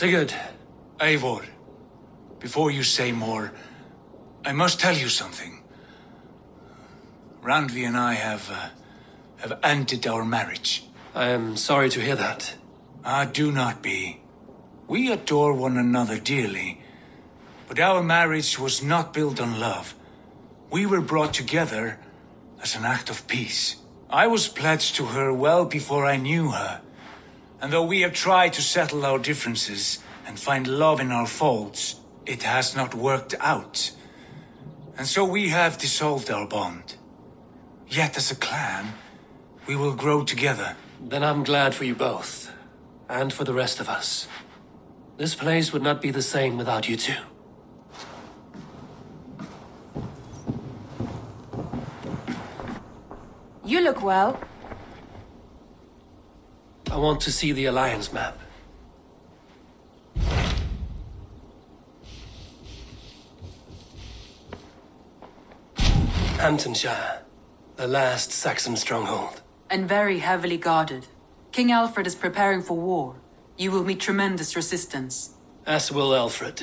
Sigurd. Eivor, before you say more, I must tell you something. Randvi and I have ended our marriage. I am sorry to hear that. Do not be. We adore one another dearly, but our marriage was not built on love. We were brought together as an act of peace. I was pledged to her well before I knew her, and though we have tried to settle our differences and find love in our faults, it has not worked out. And so we have dissolved our bond. Yet as a clan, we will grow together. Then I'm glad for you both. And for the rest of us. This place would not be the same without you two. You look well. I want to see the Alliance map. Hamtunscire, the last Saxon stronghold. And very heavily guarded. King Aelfred is preparing for war. You will meet tremendous resistance. As will Aelfred.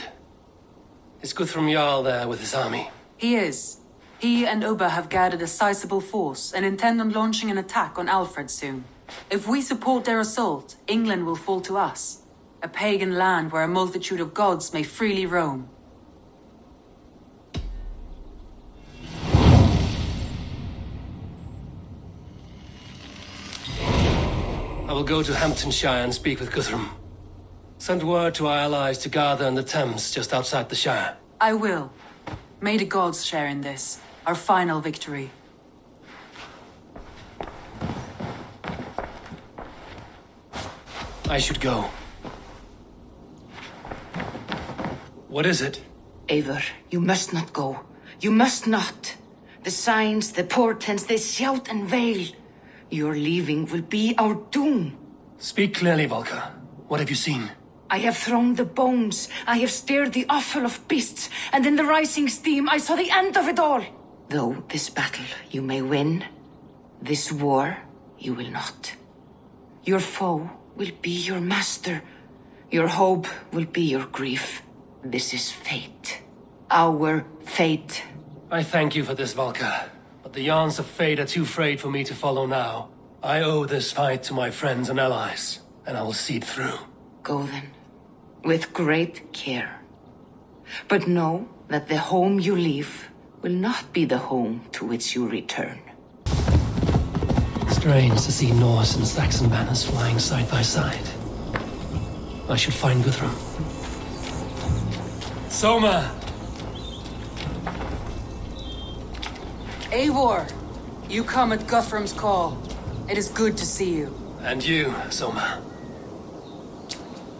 Is Guthrum Jarl there with his army? He is. He and Ubba have gathered a sizable force and intend on launching an attack on Aelfred soon. If we support their assault, England will fall to us. A pagan land where a multitude of gods may freely roam. I will go to Hamtunscire and speak with Guthrum. Send word to our allies to gather in the Thames just outside the Shire. I will. May the gods share in this, our final victory. I should go. What is it? Eivor, you must not go. You must not. The signs, the portents, they shout and wail. Your leaving will be our doom. Speak clearly, Volker. What have you seen? I have thrown the bones. I have stirred the offal of beasts. And in the rising steam, I saw the end of it all. Though this battle you may win, this war you will not. Your foe will be your master. Your hope will be your grief. This is fate. Our fate. I thank you for this, Volker. But the yarns of fate are too frayed for me to follow now. I owe this fight to my friends and allies, and I will see it through. Go then, with great care. But know that the home you leave will not be the home to which you return. Strange to see Norse and Saxon banners flying side by side. I should find Guthrum. Soma! Eivor, you come at Guthrum's call. It is good to see you. And you, Soma.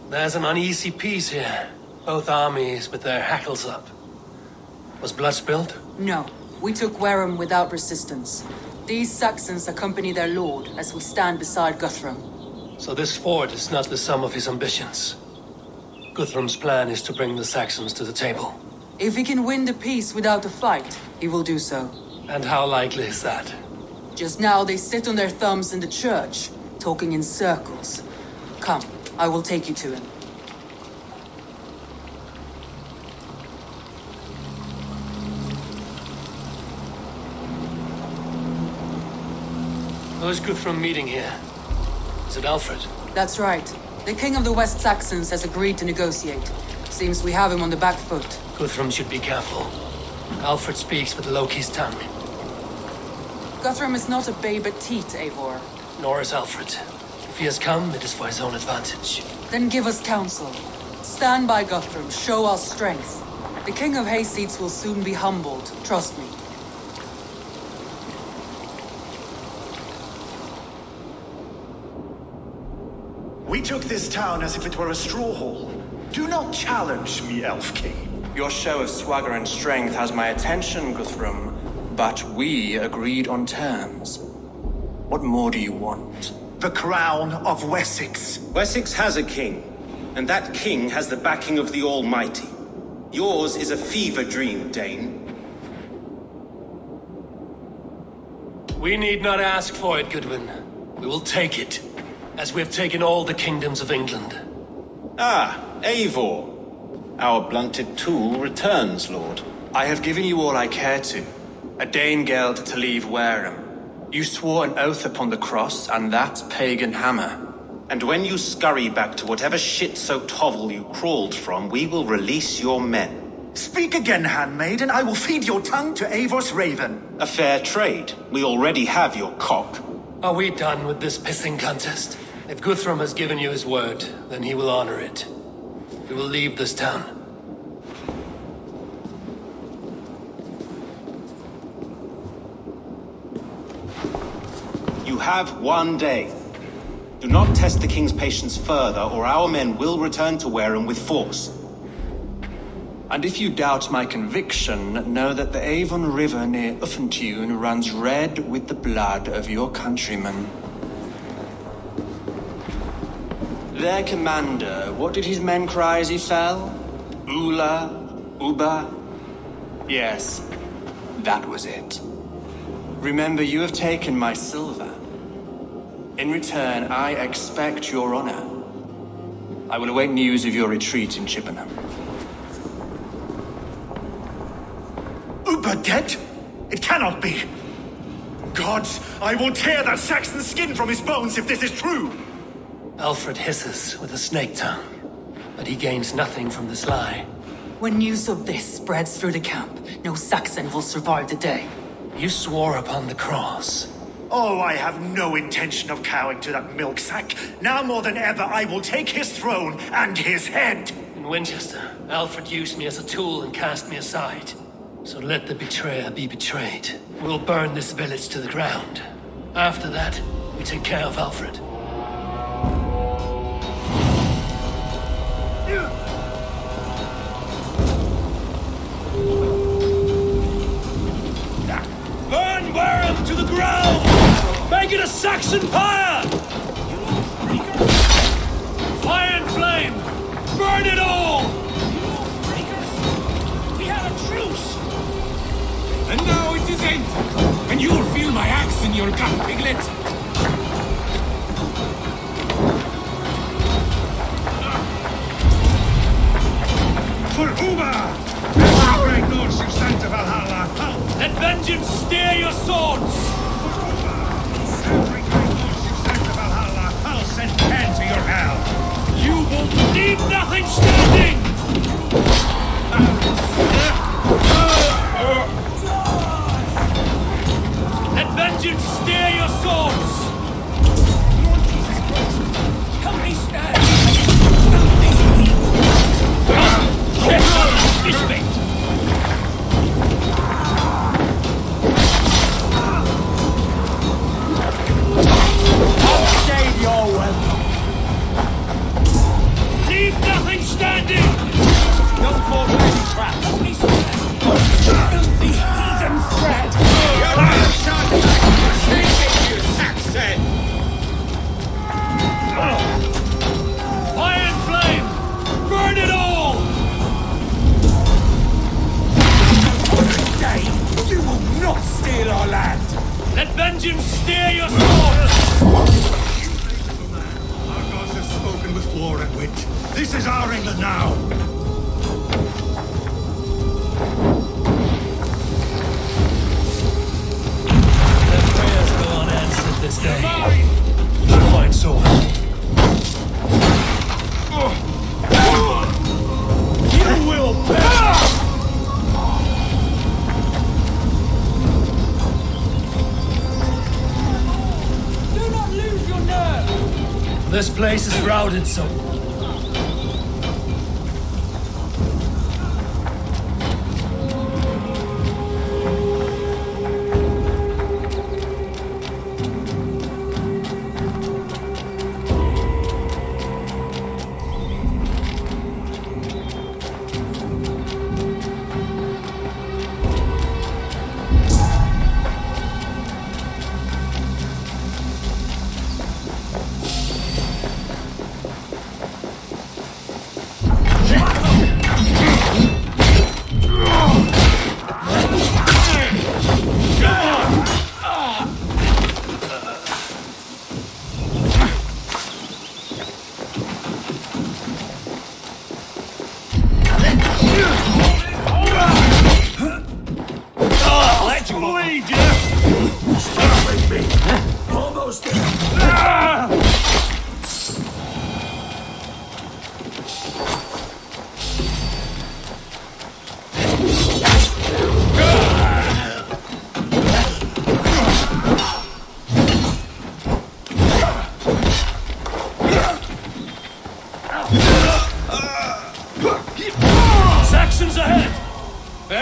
There's an uneasy peace here. Both armies with their hackles up. Was blood spilled? No, we took Wareham without resistance. These Saxons accompany their lord as we stand beside Guthrum. So this fort is not the sum of his ambitions. Guthrum's plan is to bring the Saxons to the table. If he can win the peace without a fight, he will do so. And how likely is that? Just now they sit on their thumbs in the church, talking in circles. Come, I will take you to him. Who is Guthrum meeting here? Is it Aelfred? That's right. The king of the West Saxons has agreed to negotiate. Seems we have him on the back foot. Guthrum should be careful. Aelfred speaks with Loki's tongue. Guthrum is not a babe at teat, Eivor. Nor is Aelfred. If he has come, it is for his own advantage. Then give us counsel. Stand by Guthrum, show our strength. The king of Hayseeds will soon be humbled, trust me. We took this town as if it were a straw hall. Do not challenge me, Elf King. Your show of swagger and strength has my attention, Guthrum. But we agreed on terms. What more do you want? The crown of Wessex. Wessex has a king, and that king has the backing of the Almighty. Yours is a fever dream, Dane. We need not ask for it, Goodwin. We will take it, as we have taken all the kingdoms of England. Ah, Eivor. Our blunted tool returns, Lord. I have given you all I care to. A Danegeld to leave Wareham. You swore an oath upon the cross, and that pagan hammer. And when you scurry back to whatever shit-soaked hovel you crawled from, we will release your men. Speak again, handmaid, and I will feed your tongue to Eivor's raven. A fair trade. We already have your cock. Are we done with this pissing contest? If Guthrum has given you his word, then he will honor it. We will leave this town. You have 1 day. Do not test the king's patience further, or our men will return to Wareham with force. And if you doubt my conviction, know that the Avon River near Uffentune runs red with the blood of your countrymen. Their commander, what did his men cry as he fell? Ula? Uba? Yes, that was it. Remember, you have taken my silver. In return, I expect your honor. I will await news of your retreat in Chippenham. Uber dead? It cannot be. Gods, I will tear that Saxon skin from his bones if this is true. Aelfred hisses with a snake tongue, but he gains nothing from this lie. When news of this spreads through the camp, no Saxon will survive the day. You swore upon the cross. Oh, I have no intention of cowing to that milk sack. Now more than ever, I will take his throne and his head. In Winchester, Aelfred used me as a tool and cast me aside. So let the betrayer be betrayed. We'll burn this village to the ground. After that, we take care of Aelfred. Burn Wareham to the ground! Make it a Saxon pyre! Fire and flame! Burn it all! We have a truce! And now it is end, and you will feel my axe in your gut, piglet. For Uber! Great Lord, you stand to Valhalla! Let vengeance steer your swords! Every great Lord, you stand to Valhalla! I'll send Pan to your hell! You will leave nothing standing! Let vengeance steer your swords! Help me stand! Leave nothing standing! No more ready traps! Filthy heathen threat! Fire and flame! Burn it all! Today, you will not steal our land. Let vengeance steer your swords! Our gods have spoken with war and wit. This is our England now! Their prayers go unanswered this day. Fine sword. You will perish! Do not lose your nerve! This place is routed, so...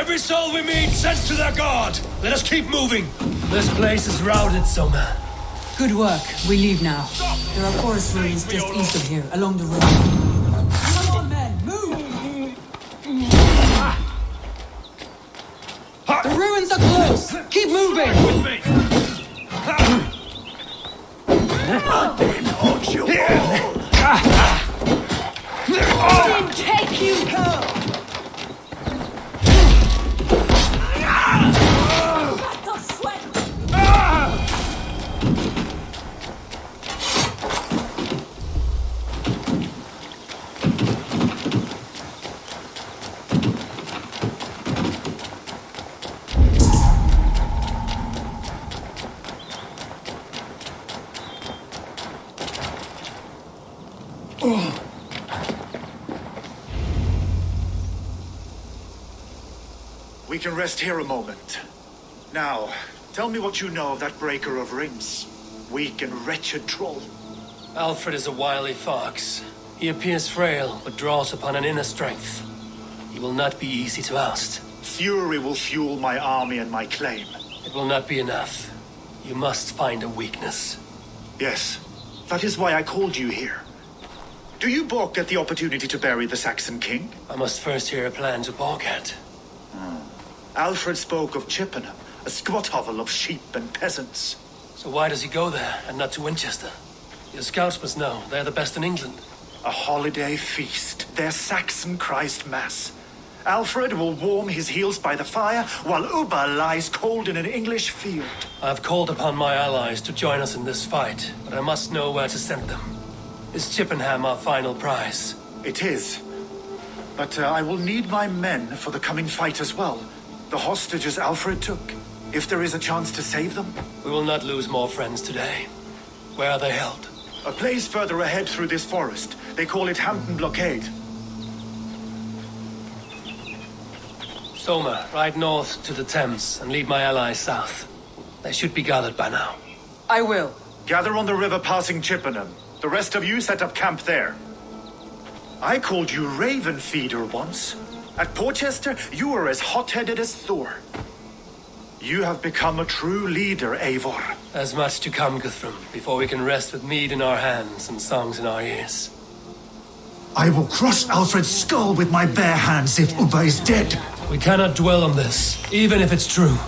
Every soul we meet sent to their god. Let us keep moving. This place is routed, Soma. Good work. We leave now. There are forest ruins just east of here, along the road. Come on, men, move! The ruins are close! Keep moving! With me! Take you! We can rest here a moment. Now, tell me what you know of that breaker of rings. Weak and wretched troll. Aelfred is a wily fox. He appears frail, but draws upon an inner strength. He will not be easy to oust. Fury will fuel my army and my claim. It will not be enough. You must find a weakness. Yes, that is why I called you here. Do you balk at the opportunity to bury the Saxon king? I must first hear a plan to balk at. Aelfred spoke of Chippenham, a squat hovel of sheep and peasants. So why does he go there, and not to Winchester? Your scouts must know. They're the best in England. A holiday feast, their Saxon Christ Mass. Aelfred will warm his heels by the fire, while Ubba lies cold in an English field. I've called upon my allies to join us in this fight, but I must know where to send them. Is Chippenham our final prize? It is. But I will need my men for the coming fight as well. The hostages Aelfred took. If there is a chance to save them. We will not lose more friends today. Where are they held? A place further ahead through this forest. They call it Hampton Blockade. Soma, ride north to the Thames and lead my allies south. They should be gathered by now. I will. Gather on the river passing Chippenham. The rest of you set up camp there. I called you Raven Feeder once. At Porchester, you were as hot-headed as Thor. You have become a true leader, Eivor. There's much to come, Guthrum, before we can rest with mead in our hands and songs in our ears. I will crush Aelfred's skull with my bare hands if Ubba is dead. We cannot dwell on this, even if it's true.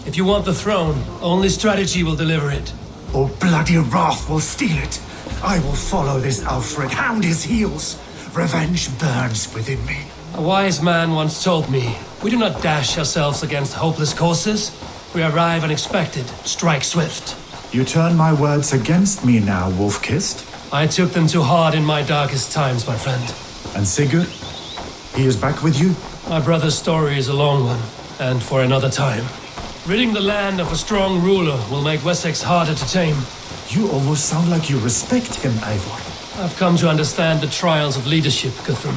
If you want the throne, only strategy will deliver it. Or bloody wrath will steal it. I will follow this Aelfred, hound his heels. Revenge burns within me. A wise man once told me, we do not dash ourselves against hopeless courses. We arrive unexpected, strike swift. You turn my words against me now, Wolf-Kissed. I took them too hard in my darkest times, my friend. And Sigurd? He is back with you? My brother's story is a long one, and for another time. Ridding the land of a strong ruler will make Wessex harder to tame. You almost sound like you respect him, Eivor. I've come to understand the trials of leadership, Guthrum.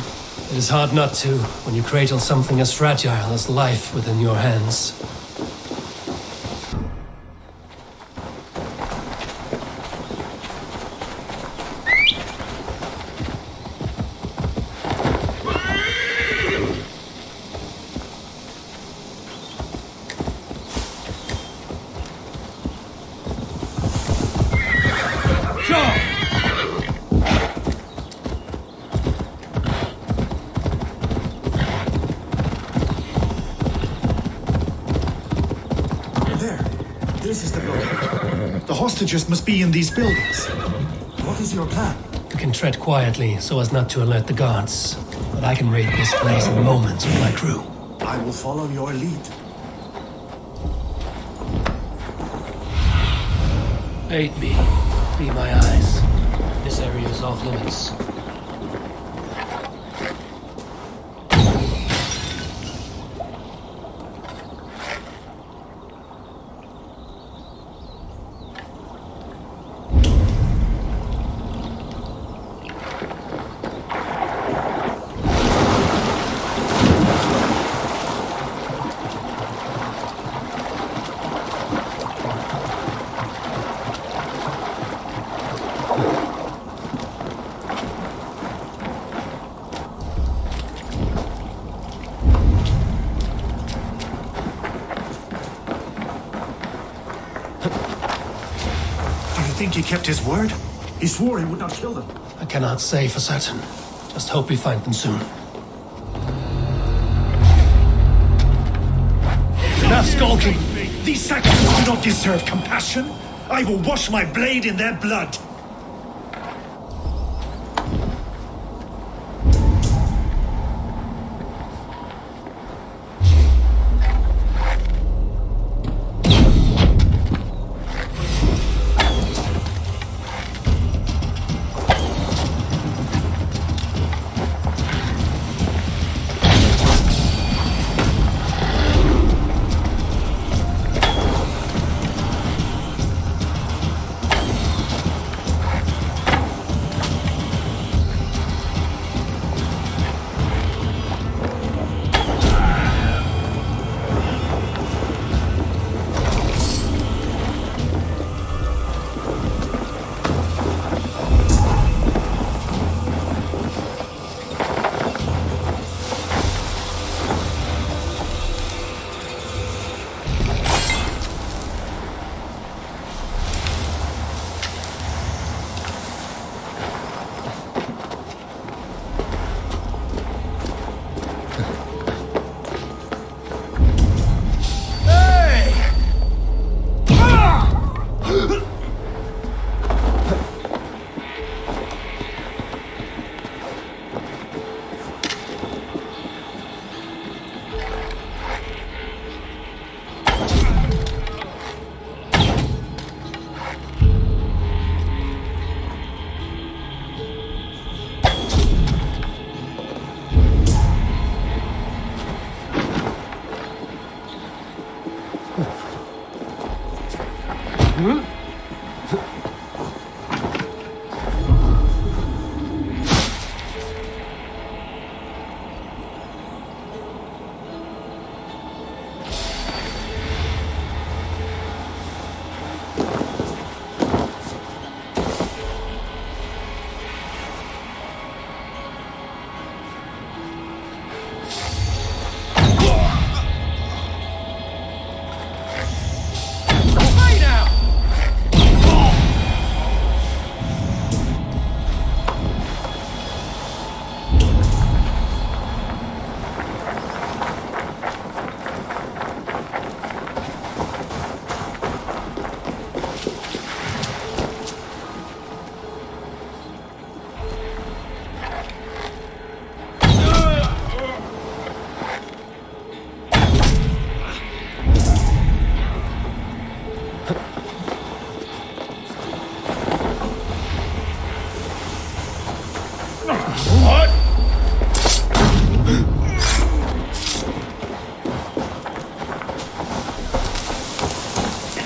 It is hard not to, when you cradle something as fragile as life within your hands. This is the blockade. The hostages must be in these buildings. What is your plan? We can tread quietly so as not to alert the guards. But I can raid this place in moments with my crew. I will follow your lead. Aid me. Be my eyes. This area is off limits. think he kept his word? He swore he would not kill them. I cannot say for certain. Just hope we find them soon. Enough skulking! These Saxons do not deserve compassion. I will wash my blade in their blood.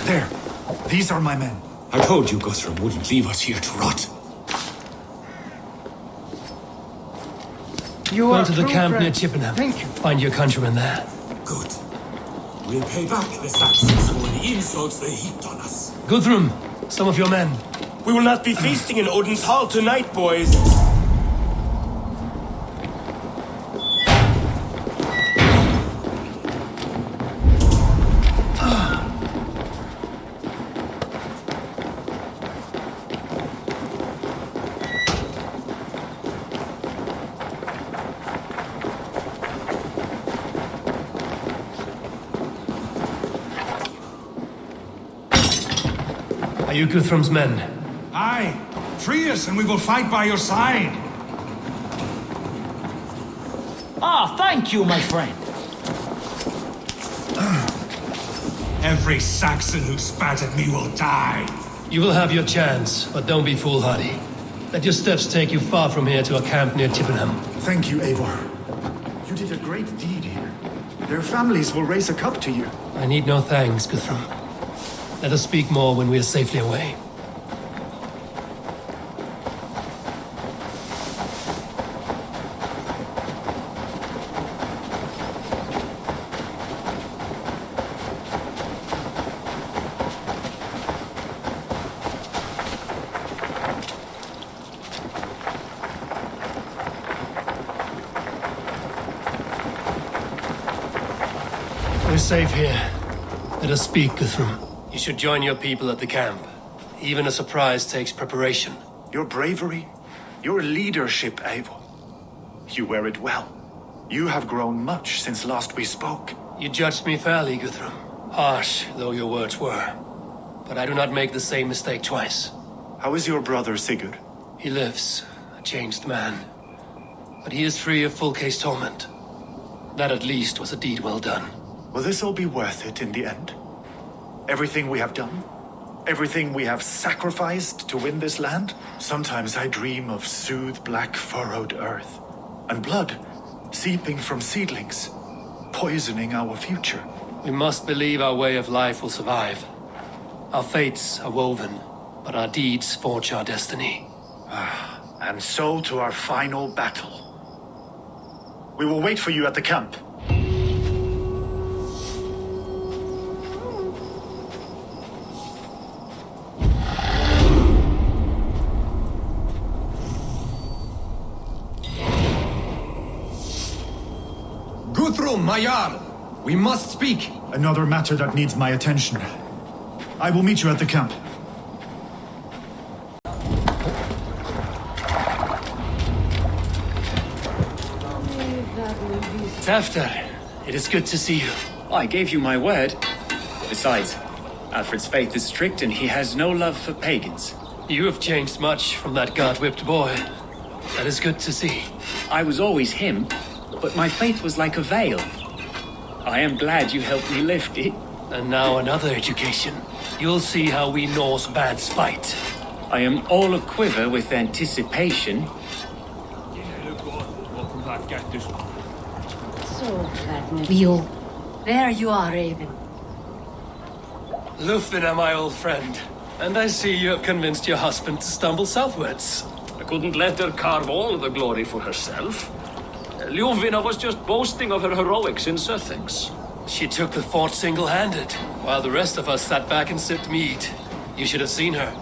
There. These are my men. I told you Guthrum wouldn't leave us here to rot. You go to the camp near Chippenham. Thank you. Find your countrymen there. Good. We'll pay back the Saxons for the insults they heaped on us. Guthrum, some of your men. We will not be feasting in Odin's hall tonight, boys. Are you Guthrum's men? Aye. Free us and we will fight by your side. Ah, thank you, my friend. Every Saxon who spat at me will die. You will have your chance, but don't be foolhardy. Let your steps take you far from here to a camp near Chippenham. Thank you, Eivor. You did a great deed here. Their families will raise a cup to you. I need no thanks, Guthrum. Let us speak more when we are safely away. We're safe here. Let us speak, Guthrum. You should join your people at the camp. Even a surprise takes preparation. Your bravery, your leadership, Eivor. You wear it well. You have grown much since last we spoke. You judged me fairly, Guthrum. Harsh though your words were. But I do not make the same mistake twice. How is your brother, Sigurd? He lives, a changed man. But he is free of full case torment. That at least was a deed well done. Will this all be worth it in the end? Everything we have done? Everything we have sacrificed to win this land? Sometimes I dream of soothed black furrowed earth. And blood seeping from seedlings, poisoning our future. We must believe our way of life will survive. Our fates are woven, but our deeds forge our destiny. And so to our final battle. We will wait for you at the camp. Guthrum, my Jarl! We must speak! Another matter that needs my attention. I will meet you at the camp. Tefter, it is good to see you. I gave you my word. Besides, Aelfred's faith is strict and he has no love for pagans. You have changed much from that god-whipped boy. That is good to see. I was always him, but my faith was like a veil. I am glad you helped me lift it. And now another education. You'll see how we Norse bads fight. I am all a-quiver with anticipation. Welcome back, Gactus. So glad you. There you are, Raven. Lufina, my old friend. And I see you have convinced your husband to stumble southwards. I couldn't let her carve all the glory for herself. Ljuvina was just boasting of her heroics in Sussex. She took the fort single-handed, while the rest of us sat back and sipped mead. You should have seen her.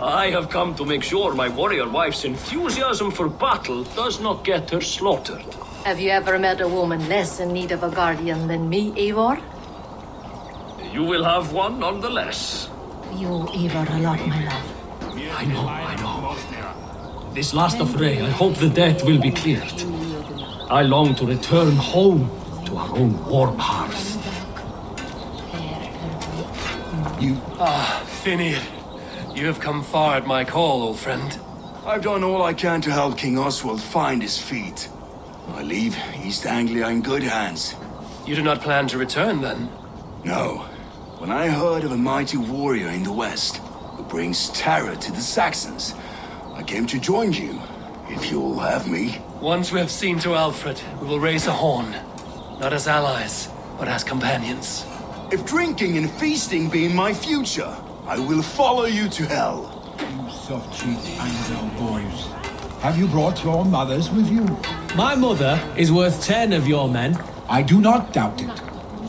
I have come to make sure my warrior wife's enthusiasm for battle does not get her slaughtered. Have you ever met a woman less in need of a guardian than me, Eivor? You will have one nonetheless. You owe Eivor a lot, my love. I know. This last affray, I hope the debt will be cleared. I long to return home to our own warm hearth. Finir. You have come far at my call, old friend. I've done all I can to help King Oswald find his feet. I leave East Anglia in good hands. You do not plan to return, then? No. When I heard of a mighty warrior in the west who brings terror to the Saxons, I came to join you, if you'll have me. Once we have seen to Aelfred, we will raise a horn. Not as allies, but as companions. If drinking and feasting be my future, I will follow you to hell. You soft-cheeked Anglo boys. Have you brought your mothers with you? My mother is worth 10 of your men. I do not doubt it.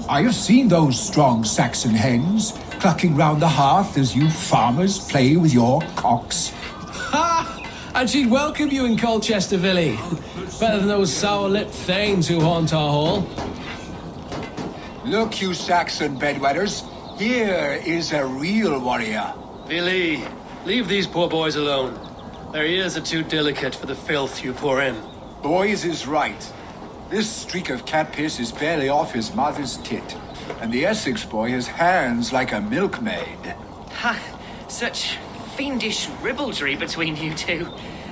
I have seen those strong Saxon hens clucking round the hearth as you farmers play with your cocks. Ha! And she'd welcome you in Colchester Villy. Better than those sour-lipped thanes who haunt our hall. Look, you Saxon bedwetters. Here is a real warrior. Vili, leave these poor boys alone. Their ears are too delicate for the filth you pour in. Boys is right. This streak of cat piss is barely off his mother's tit. And the Essex boy has hands like a milkmaid. Ha! Such fiendish ribaldry between you two.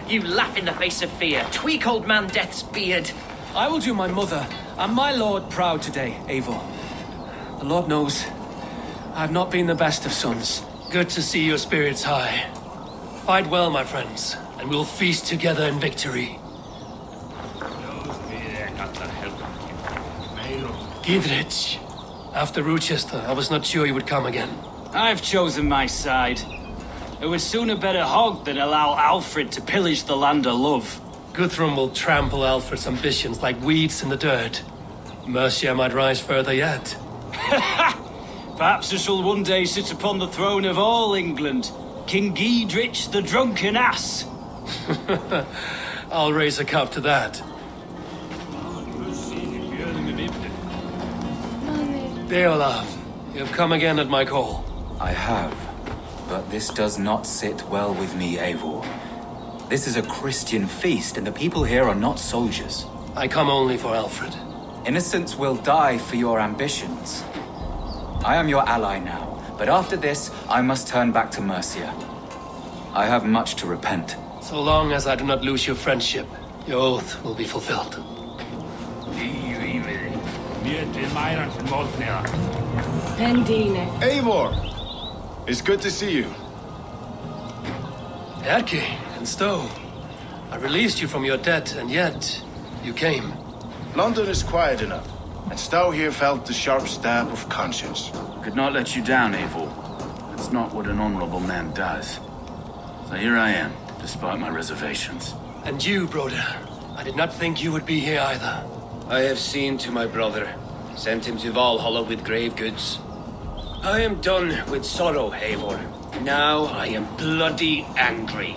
You laugh in the face of fear. Tweak old man Death's beard. I will do my mother and my lord proud today, Eivor. The Lord knows I have not been the best of sons. Good to see your spirits high. Fight well, my friends, and we'll feast together in victory. Gidrich, after Rochester, I was not sure you would come again. I've chosen my side. It would sooner bet a hog than allow Aelfred to pillage the land of love. Guthrum will trample Aelfred's ambitions like weeds in the dirt. Mercia might rise further yet. Perhaps I shall one day sit upon the throne of all England. King Giedrich the drunken ass. I'll raise a cup to that. Deolav, you have come again at my call. I have. But this does not sit well with me, Eivor. This is a Christian feast, and the people here are not soldiers. I come only for Aelfred. Innocents will die for your ambitions. I am your ally now, but after this, I must turn back to Mercia. I have much to repent. So long as I do not lose your friendship, your oath will be fulfilled. Eivor! It's good to see you. Erki and Stowe. I released you from your debt, and yet you came. London is quiet enough, and Stowe here felt the sharp stab of conscience. Could not let you down, Eivor. That's not what an honorable man does. So here I am, despite my reservations. And you, Broder. I did not think you would be here either. I have seen to my brother, sent him to Valhalla with grave goods. I am done with sorrow, Eivor. Now I am bloody angry.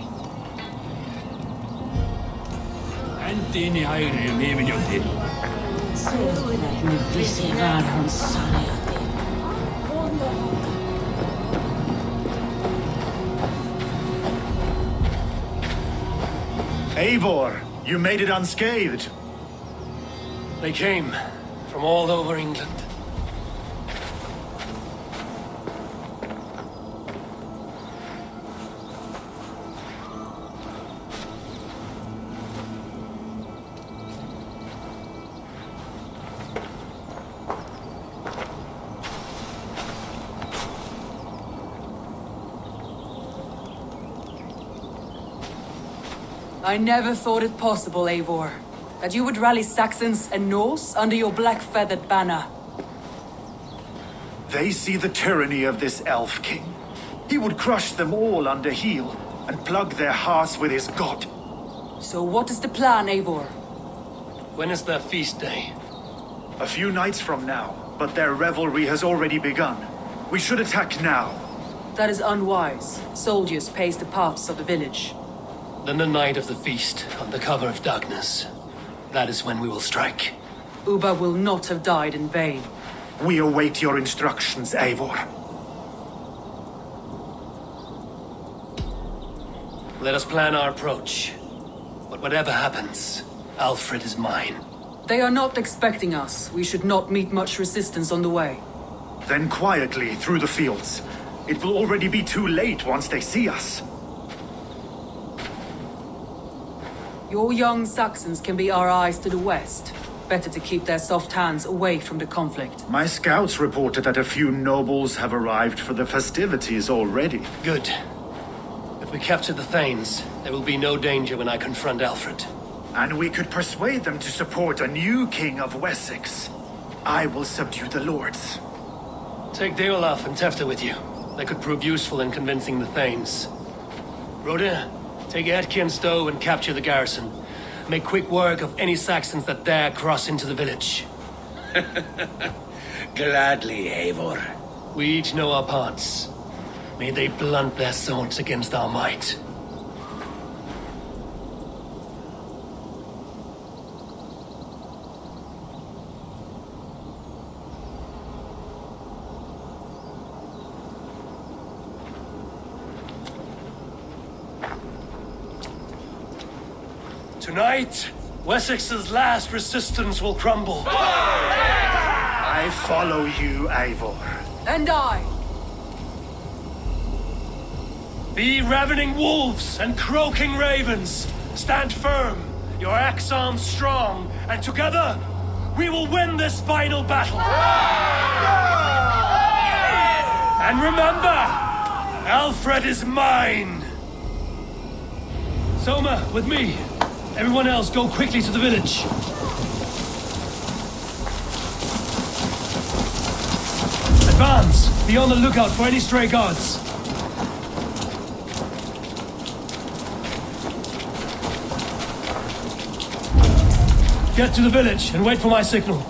Eivor, you made it unscathed. They came from all over England. I never thought it possible, Eivor, that you would rally Saxons and Norse under your black-feathered banner. They see the tyranny of this elf king. He would crush them all under heel and plug their hearts with his god. So what is the plan, Eivor? When is their feast day? A few nights from now, but their revelry has already begun. We should attack now. That is unwise. Soldiers pace the paths of the village. Then the night of the feast, under cover of darkness. That is when we will strike. Ubba will not have died in vain. We await your instructions, Eivor. Let us plan our approach. But whatever happens, Aelfred is mine. They are not expecting us. We should not meet much resistance on the way. Then quietly through the fields. It will already be too late once they see us. Your young Saxons can be our eyes to the west. Better to keep their soft hands away from the conflict. My scouts reported that a few nobles have arrived for the festivities already. Good. If we capture the Thanes, there will be no danger when I confront Aelfred. And we could persuade them to support a new king of Wessex. I will subdue the lords. Take Deolaf and Tefta with you. They could prove useful in convincing the Thanes. Rhoda, take Erki and Stowe and capture the garrison. Make quick work of any Saxons that dare cross into the village. Gladly, Eivor. We each know our parts. May they blunt their swords against our might. Tonight, Wessex's last resistance will crumble. I follow you, Eivor. And I. Be ravening wolves and croaking ravens. Stand firm, your axe arms strong, and together, we will win this final battle. And remember, Aelfred is mine. Soma, with me. Everyone else, go quickly to the village. Advance! Be on the lookout for any stray guards. Get to the village and wait for my signal.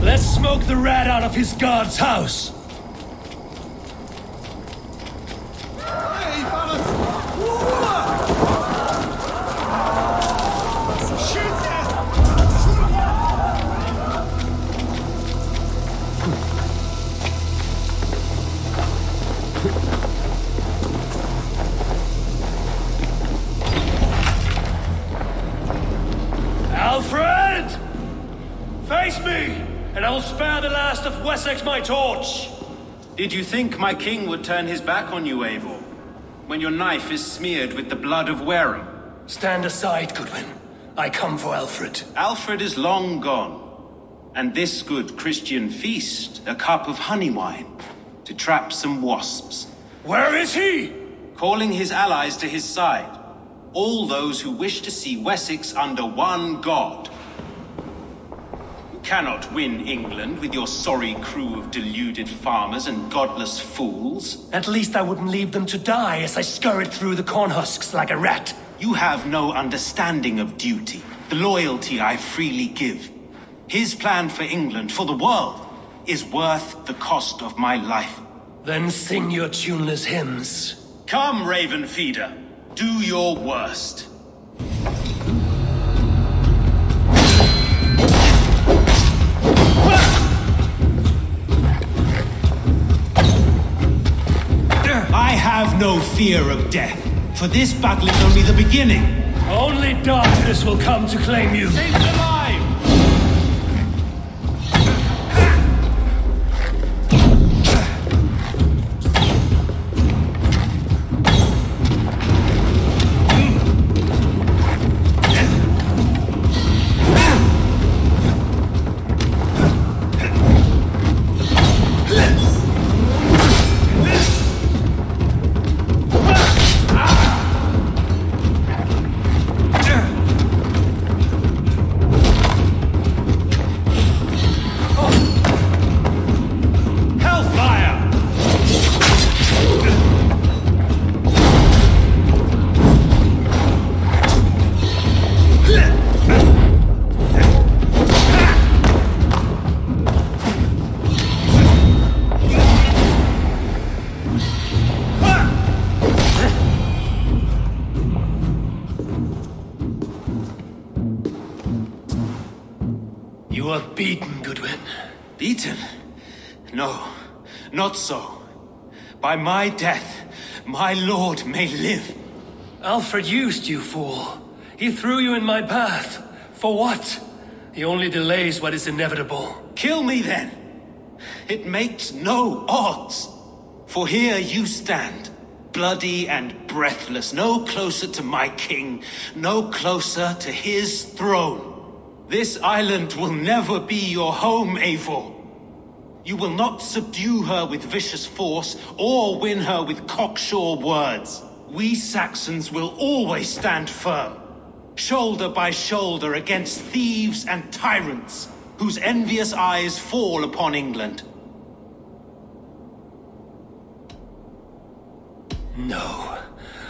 Let's smoke the rat out of his guard's house. me, and I will spare the last of Wessex my torch! Did you think my king would turn his back on you, Eivor? When your knife is smeared with the blood of Wareham? Stand aside, Goodwin. I come for Aelfred. Alfred is long gone. And this good Christian feast, a cup of honey wine, to trap some wasps. Where is he? Calling his allies to his side. All those who wish to see Wessex under one god. You cannot win England with your sorry crew of deluded farmers and godless fools. At least I wouldn't leave them to die as I scurried through the corn husks like a rat. You have no understanding of duty, the loyalty I freely give. His plan for England, for the world, is worth the cost of my life. Then sing your tuneless hymns. Come, Raven Feeder. Do your worst. I have no fear of death, for this battle is only the beginning. Only darkness will come to claim you. Saved alive! You are beaten, Goodwin. Beaten? No, not so. By my death, my lord may live. Aelfred used you, fool. He threw you in my path. For what? He only delays what is inevitable. Kill me then. It makes no odds. For here you stand, bloody and breathless, no closer to my king, no closer to his throne. This island will never be your home, Eivor. You will not subdue her with vicious force, or win her with cocksure words. We Saxons will always stand firm, shoulder by shoulder against thieves and tyrants, whose envious eyes fall upon England. No,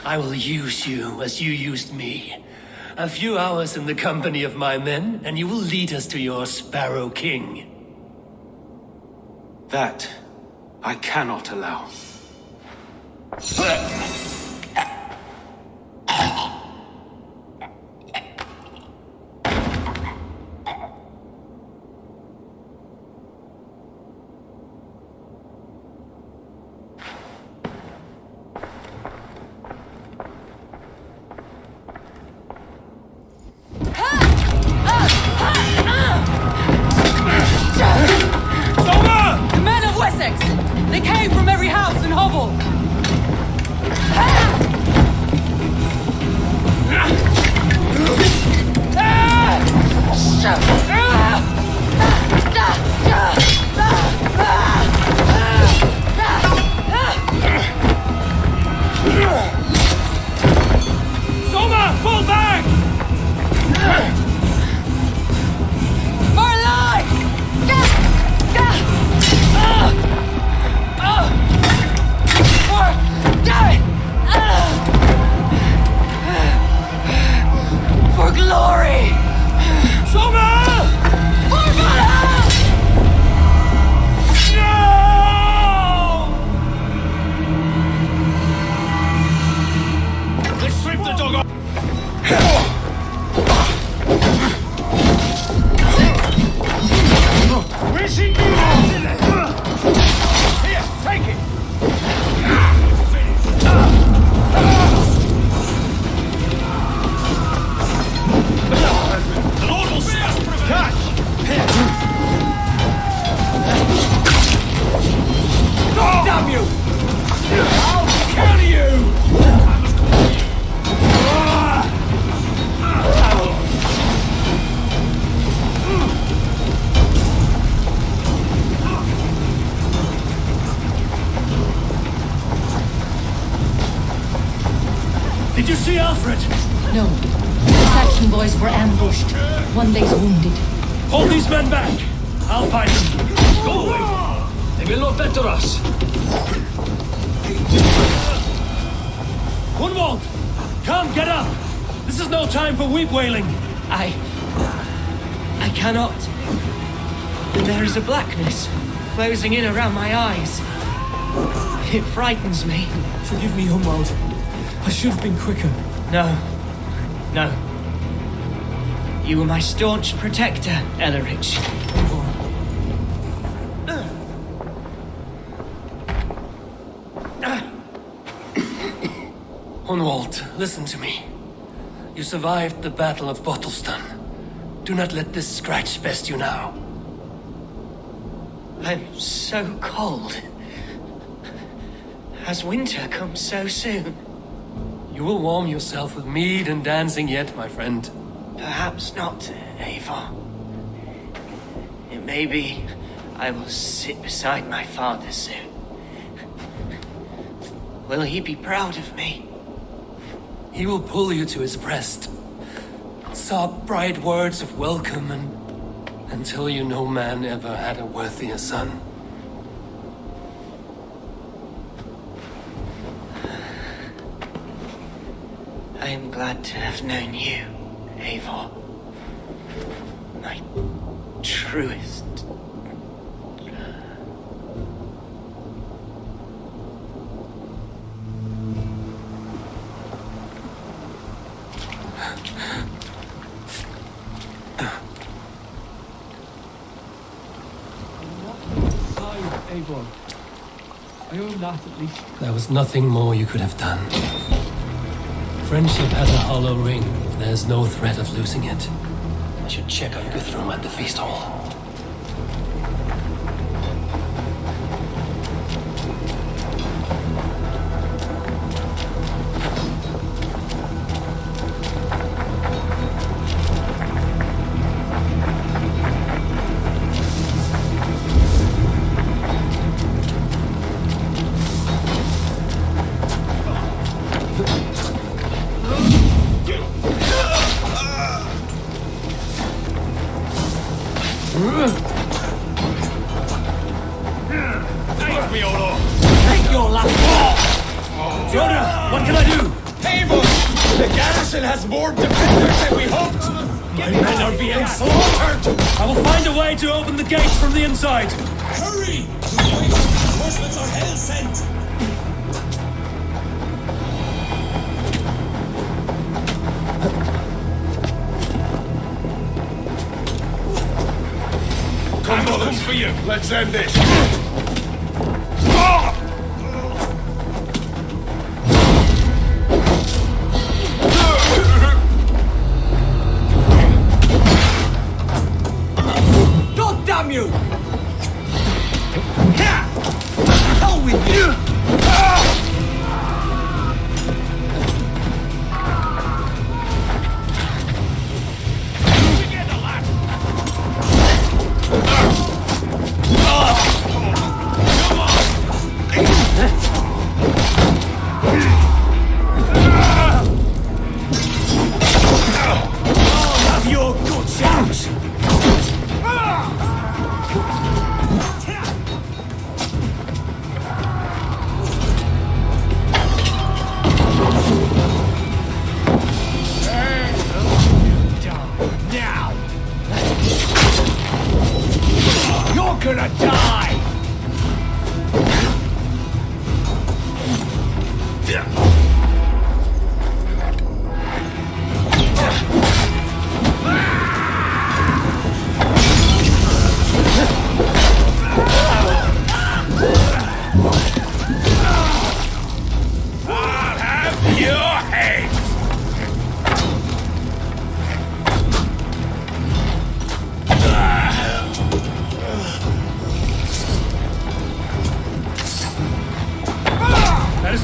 I will use you as you used me. A few hours in the company of my men, and you will lead us to your Sparrow King. That I cannot allow. The men of Wessex! They came from every house and hovel! Did you see Aelfred? No. The Saxon boys were ambushed. One lays wounded. Hold these men back. I'll find them. Go away. They will not better us. Gunwald! Come, get up! This is no time for weep wailing. I cannot. There is a blackness closing in around my eyes. It frightens me. Forgive me, Gunwald. I should have been quicker. No. You were my staunch protector, Ellerich. Gunwald, listen to me. You survived the Battle of Bottleston. Do not let this scratch best you now. I'm so cold. Has winter come so soon? You will warm yourself with mead and dancing yet, my friend. Perhaps not, Eivor. It may be I will sit beside my father soon. Will he be proud of me? He will pull you to his breast, sob bright words of welcome, and until you no man ever had a worthier son. I am glad to have known you, Eivor. My truest. Eivor. I own that at least. There was nothing more you could have done. Friendship has a hollow ring if there's no threat of losing it. I should check on Guthrum at the feast hall. Inside! Hurry! The reinforcements are hell sent! Come for you. Let's end this. God damn you! Hell with you!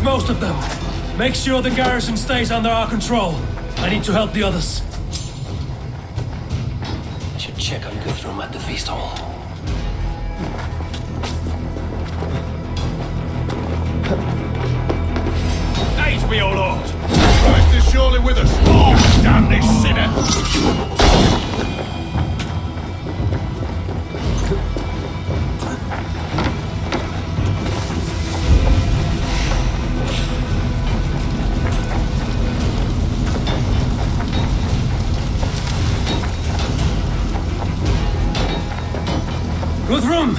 Most of them. Make sure the garrison stays under our control. I need to help the others. I should check on Guthrum at the feast hall. Aid me, O Lord! Drive this down this sinner! Guthrum!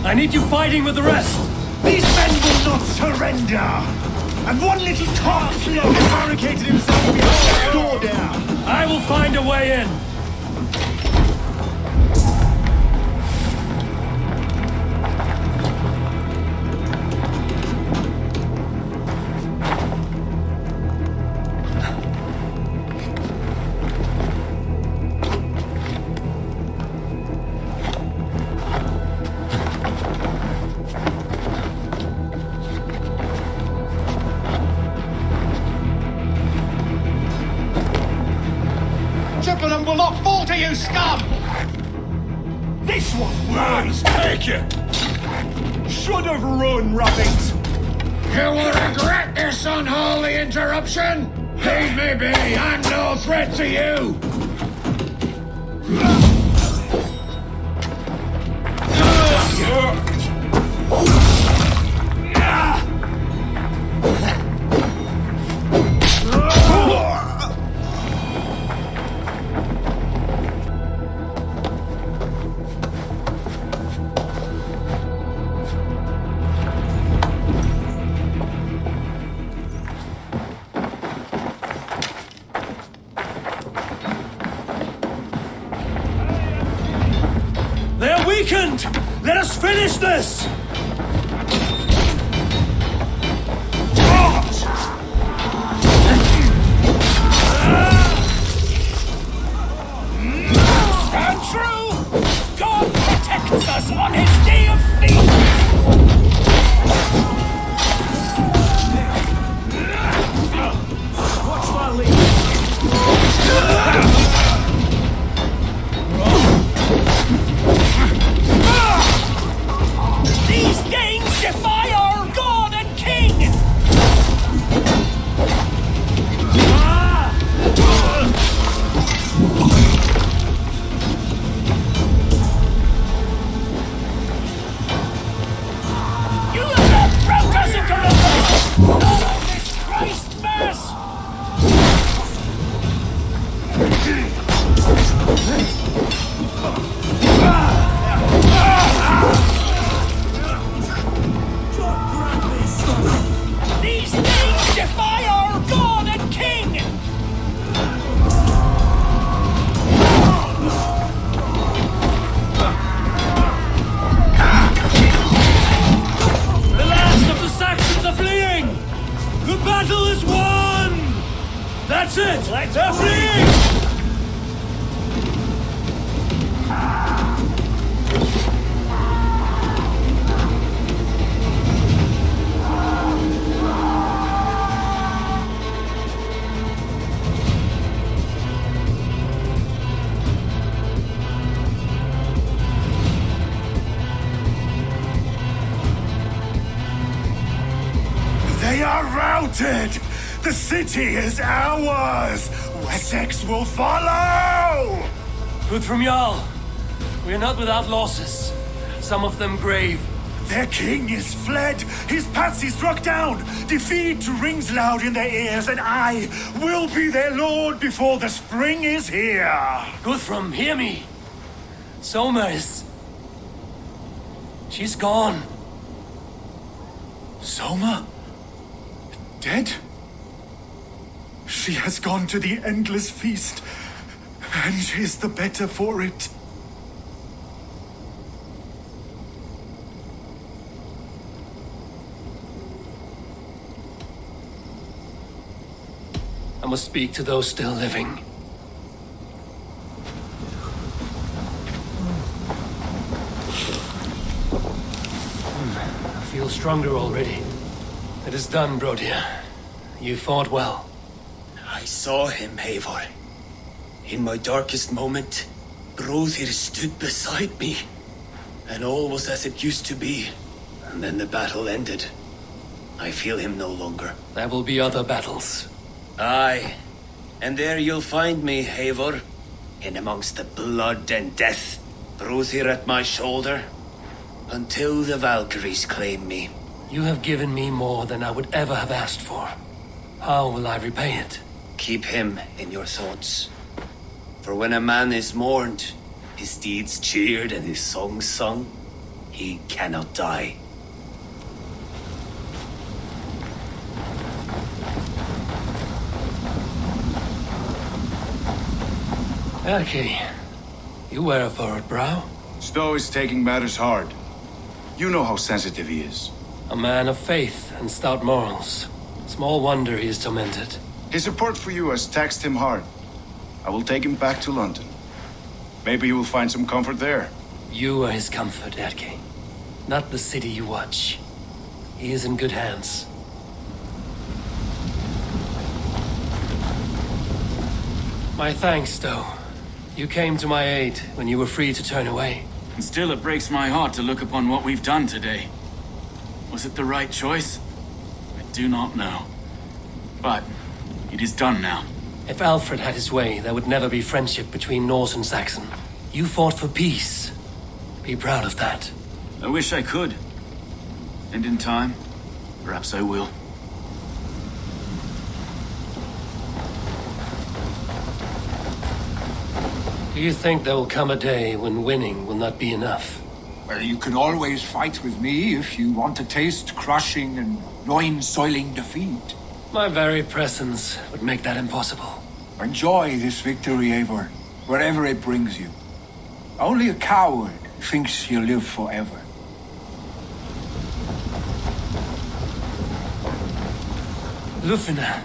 I need you fighting with the rest! These men will not surrender! And one little cockslug has barricaded himself behind the door there! I will find a way in! Chippenham will not fall to you, scum! This one lies, take it! Should have run, rabbit! You will regret this unholy interruption! Leave me be, I'm no threat to you! They're weakened! Let us finish this! Stand true! God protects us on his day of feast! Watch my lead! These Danes defy our god and king! You have not brought us into the of this Christ mass! These things defy our god and king! The last of the Saxons are fleeing! The battle is won! That's it! They're fleeing! They are routed! The city is ours! Wessex will follow! Guthrum Jarl, we are not without losses. Some of them grave. Their king is fled! His patsy struck down! Defeat rings loud in their ears, and I will be their lord before the spring is here! Guthrum, hear me! Soma is... she's gone. Soma? Dead? She has gone to the endless feast, and is the better for it. I must speak to those still living. I feel stronger already. It is done, Brodir. You fought well. I saw him, Eivor. In my darkest moment, Brodir stood beside me. And all was as it used to be. And then the battle ended. I feel him no longer. There will be other battles. Aye. And there you'll find me, Eivor, in amongst the blood and death, Brother at my shoulder, until the Valkyries claim me. You have given me more than I would ever have asked for. How will I repay it? Keep him in your thoughts. For when a man is mourned, his deeds cheered and his songs sung, he cannot die. Erki, you wear a furrowed brow. Stowe is taking matters hard. You know how sensitive he is. A man of faith and stout morals. Small wonder he is tormented. His support for you has taxed him hard. I will take him back to London. Maybe he will find some comfort there. You are his comfort, Erki. Not the city you watch. He is in good hands. My thanks, Stowe. You came to my aid when you were free to turn away. And still it breaks my heart to look upon what we've done today. Was it the right choice? I do not know. But it is done now. If Aelfred had his way, there would never be friendship between Norse and Saxon. You fought for peace. Be proud of that. I wish I could. And in time, perhaps I will. Do you think there will come a day when winning will not be enough? Well, you can always fight with me if you want to taste crushing and loin-soiling defeat. My very presence would make that impossible. Enjoy this victory, Eivor, wherever it brings you. Only a coward thinks he'll live forever. Lufina.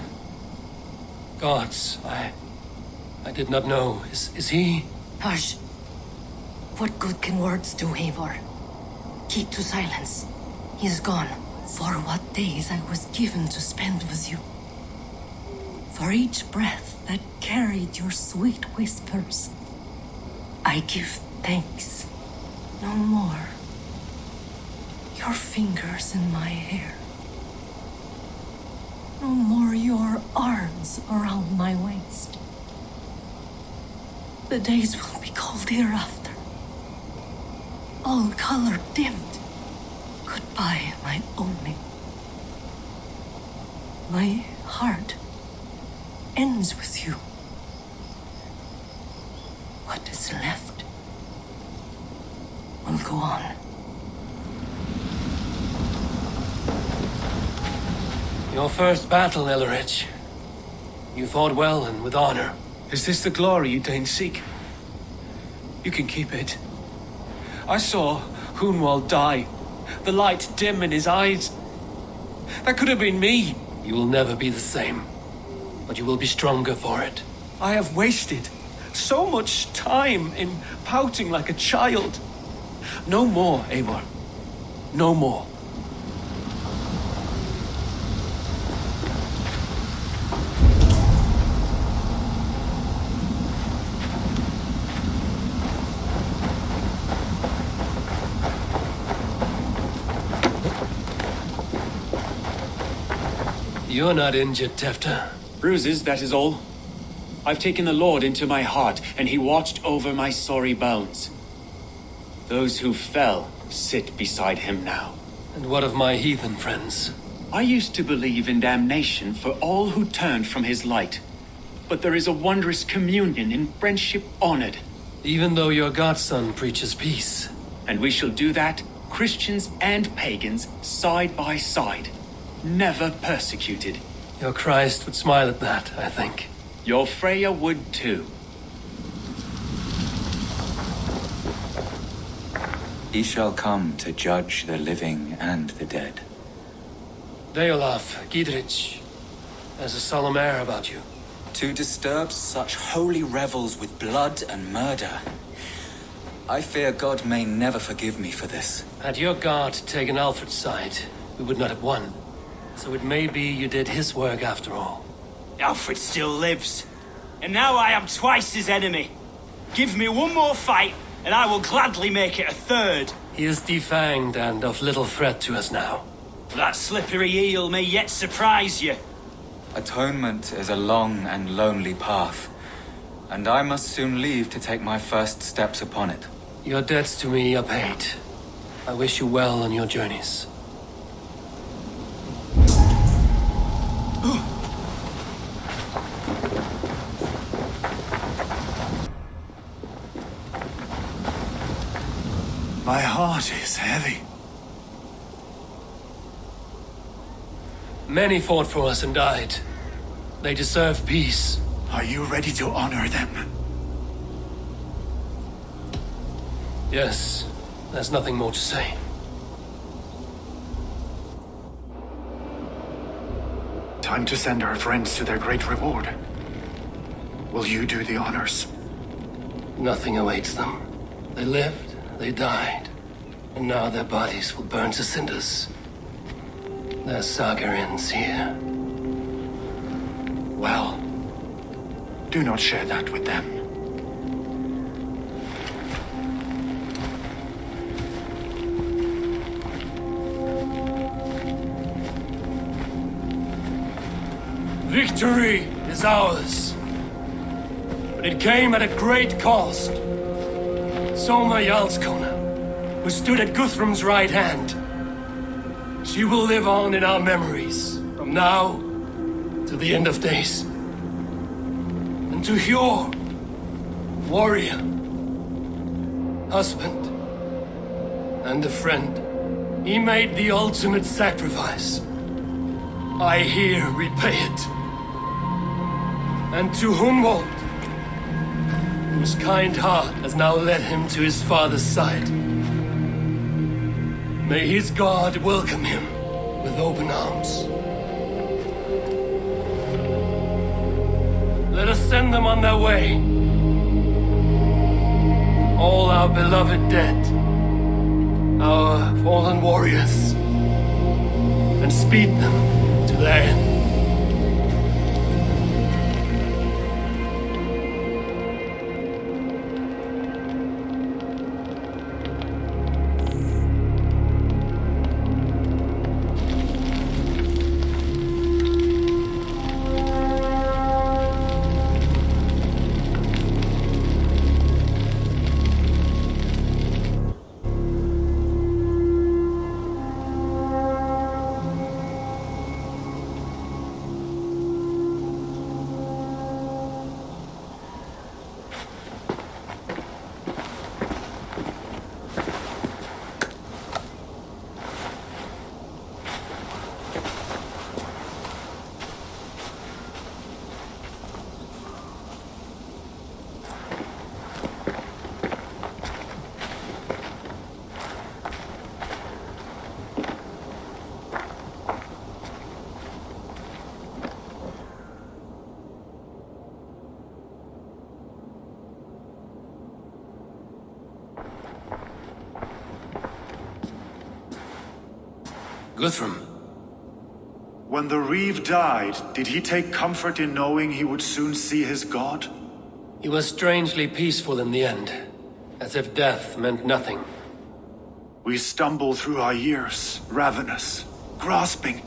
Gods, I did not know. Is he? Hush. What good can words do, Eivor? Keep to silence. He's gone. For what days I was given to spend with you. For each breath that carried your sweet whispers. I give thanks. No more. Your fingers in my hair. No more your arms around my waist. The days will be cold hereafter. All color dimmed. Goodbye, my only. My heart ends with you. What is left will go on. Your first battle, Elrich. You fought well and with honor. Is this the glory you deign seek? You can keep it. I saw Hunwald die, the light dim in his eyes. That could have been me. You will never be the same, but you will be stronger for it. I have wasted so much time in pouting like a child. No more, Eivor. No more. You're not injured, Tefta. Bruises, that is all. I've taken the Lord into my heart, and he watched over my sorry bones. Those who fell sit beside him now. And what of my heathen friends? I used to believe in damnation for all who turned from his light. But there is a wondrous communion in friendship honored. Even though your godson preaches peace. And we shall do that, Christians and pagans, side by side. Never persecuted. Your Christ would smile at that, I think. Your Freya would too. He shall come to judge the living and the dead. Deolaf, Gidrich, there's a solemn air about you. To disturb such holy revels with blood and murder. I fear God may never forgive me for this. Had your God taken Aelfred's side, we would not have won. So it may be you did his work after all. Aelfred still lives. And now I am twice his enemy. Give me one more fight, and I will gladly make it a third. He is defanged and of little threat to us now. That slippery eel may yet surprise you. Atonement is a long and lonely path, and I must soon leave to take my first steps upon it. Your debts to me are paid. I wish you well on your journeys. My heart is heavy. Many fought for us and died. They deserve peace. Are you ready to honor them? Yes, there's nothing more to say. Time to send our friends to their great reward. Will you do the honors? Nothing awaits them. They lived, they died, and now their bodies will burn to cinders. Their saga ends here. Well, do not share that with them. Victory is ours. But it came at a great cost. Soma Jarlskona, who stood at Guthrum's right hand. She will live on in our memories, from now to the end of days. And to Hjor, warrior, husband, and a friend, he made the ultimate sacrifice. I here repay it. And to Humboldt, whose kind heart has now led him to his father's side. May his God welcome him with open arms. Let us send them on their way. All our beloved dead, our fallen warriors, and speed them to their end. Guthrum. When the Reeve died, did he take comfort in knowing he would soon see his god? He was strangely peaceful in the end, as if death meant nothing. We stumble through our years, ravenous, grasping,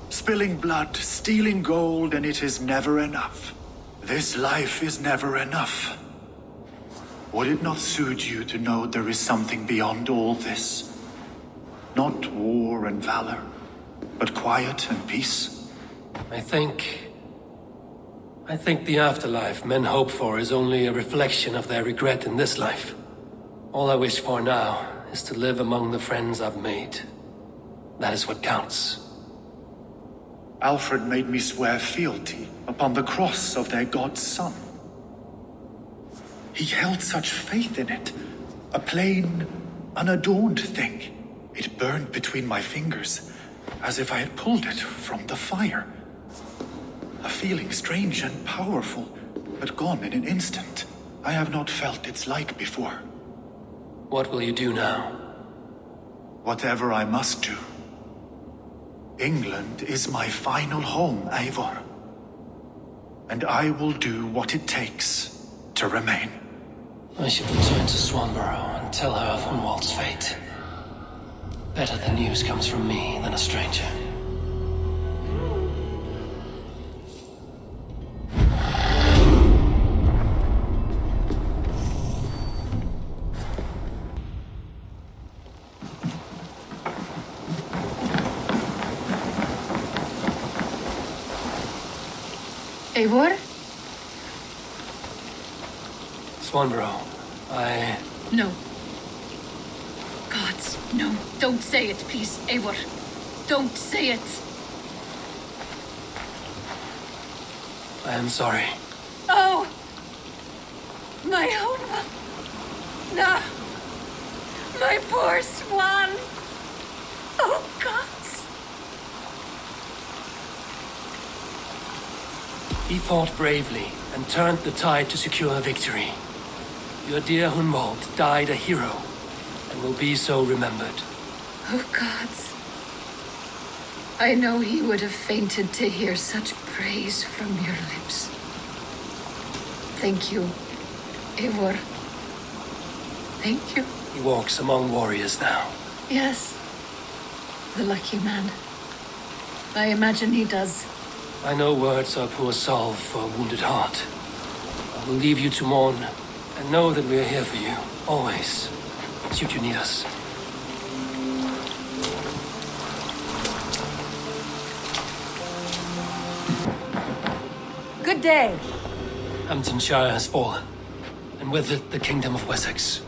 spilling blood, stealing gold, and it is never enough. This life is never enough. Would it not suit you to know there is something beyond all this? Not war and valor, but quiet and peace? I think the afterlife men hope for is only a reflection of their regret in this life. All I wish for now is to live among the friends I've made. That is what counts. Aelfred made me swear fealty upon the cross of their god's son. He held such faith in it, a plain, unadorned thing. It burned between my fingers, as if I had pulled it from the fire. A feeling strange and powerful, but gone in an instant. I have not felt its like before. What will you do now? Whatever I must do. England is my final home, Eivor. And I will do what it takes to remain. I should return to Swanborough and tell her of Hunwald's fate. Better the news comes from me than a stranger. Eivor? Swanborough, No. Gods, no. Don't say it, please, Eivor. Don't say it. I am sorry. Oh! My home. No. My poor swan. Oh, gods. He fought bravely and turned the tide to secure a victory. Your dear Hunwald died a hero and will be so remembered. Oh, gods. I know he would have fainted to hear such praise from your lips. Thank you, Eivor. Thank you. He walks among warriors now. Yes. The lucky man. I imagine he does. I know words are poor salve for a wounded heart. I will leave you to mourn, and know that we are here for you, always, should you need us. Good day. Hamtunscire has fallen, and with it the Kingdom of Wessex.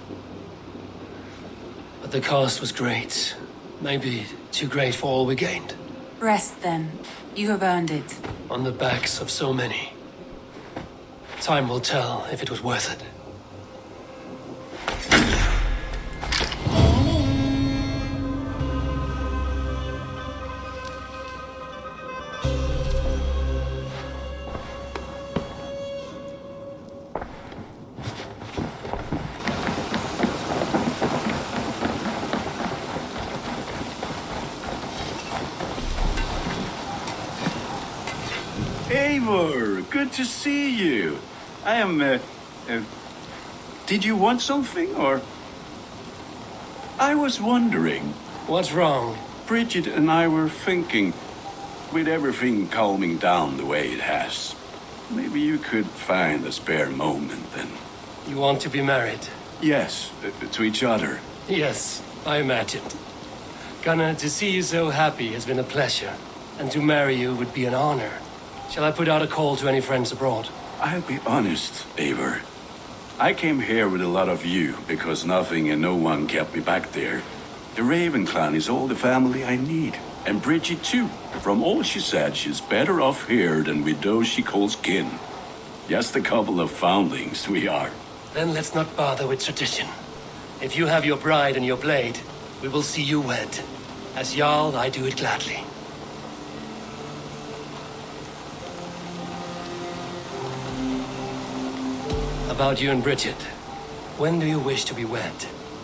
But the cost was great. Maybe too great for all we gained. Rest then. You have earned it. On the backs of so many. Time will tell if it was worth it. Eivor, good to see you. I am, did you want something, or? I was wondering. What's wrong? Bridget and I were thinking, with everything calming down the way it has, maybe you could find a spare moment and... You want to be married? Yes, to each other. Yes, I imagined. Gunnar, to see you so happy has been a pleasure, and to marry you would be an honor. Shall I put out a call to any friends abroad? I'll be honest, Eivor. I came here with a lot of you because nothing and no one kept me back there. The Raven clan is all the family I need. And Bridget too. From all she said, she's better off here than with those she calls kin. Just a couple of foundlings we are. Then let's not bother with tradition. If you have your bride and your blade, we will see you wed. As Jarl, I do it gladly. About you and Bridget, when do you wish to be wed?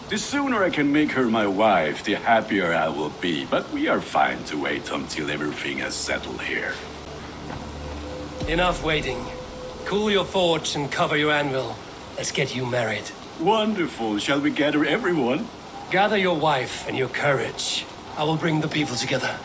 The sooner I can make her my wife, the happier I will be. But we are fine to wait until everything has settled here. Enough waiting. Cool your forge and cover your anvil. Let's get you married. Wonderful. Shall we gather everyone? Gather your wife and your courage. I will bring the people together.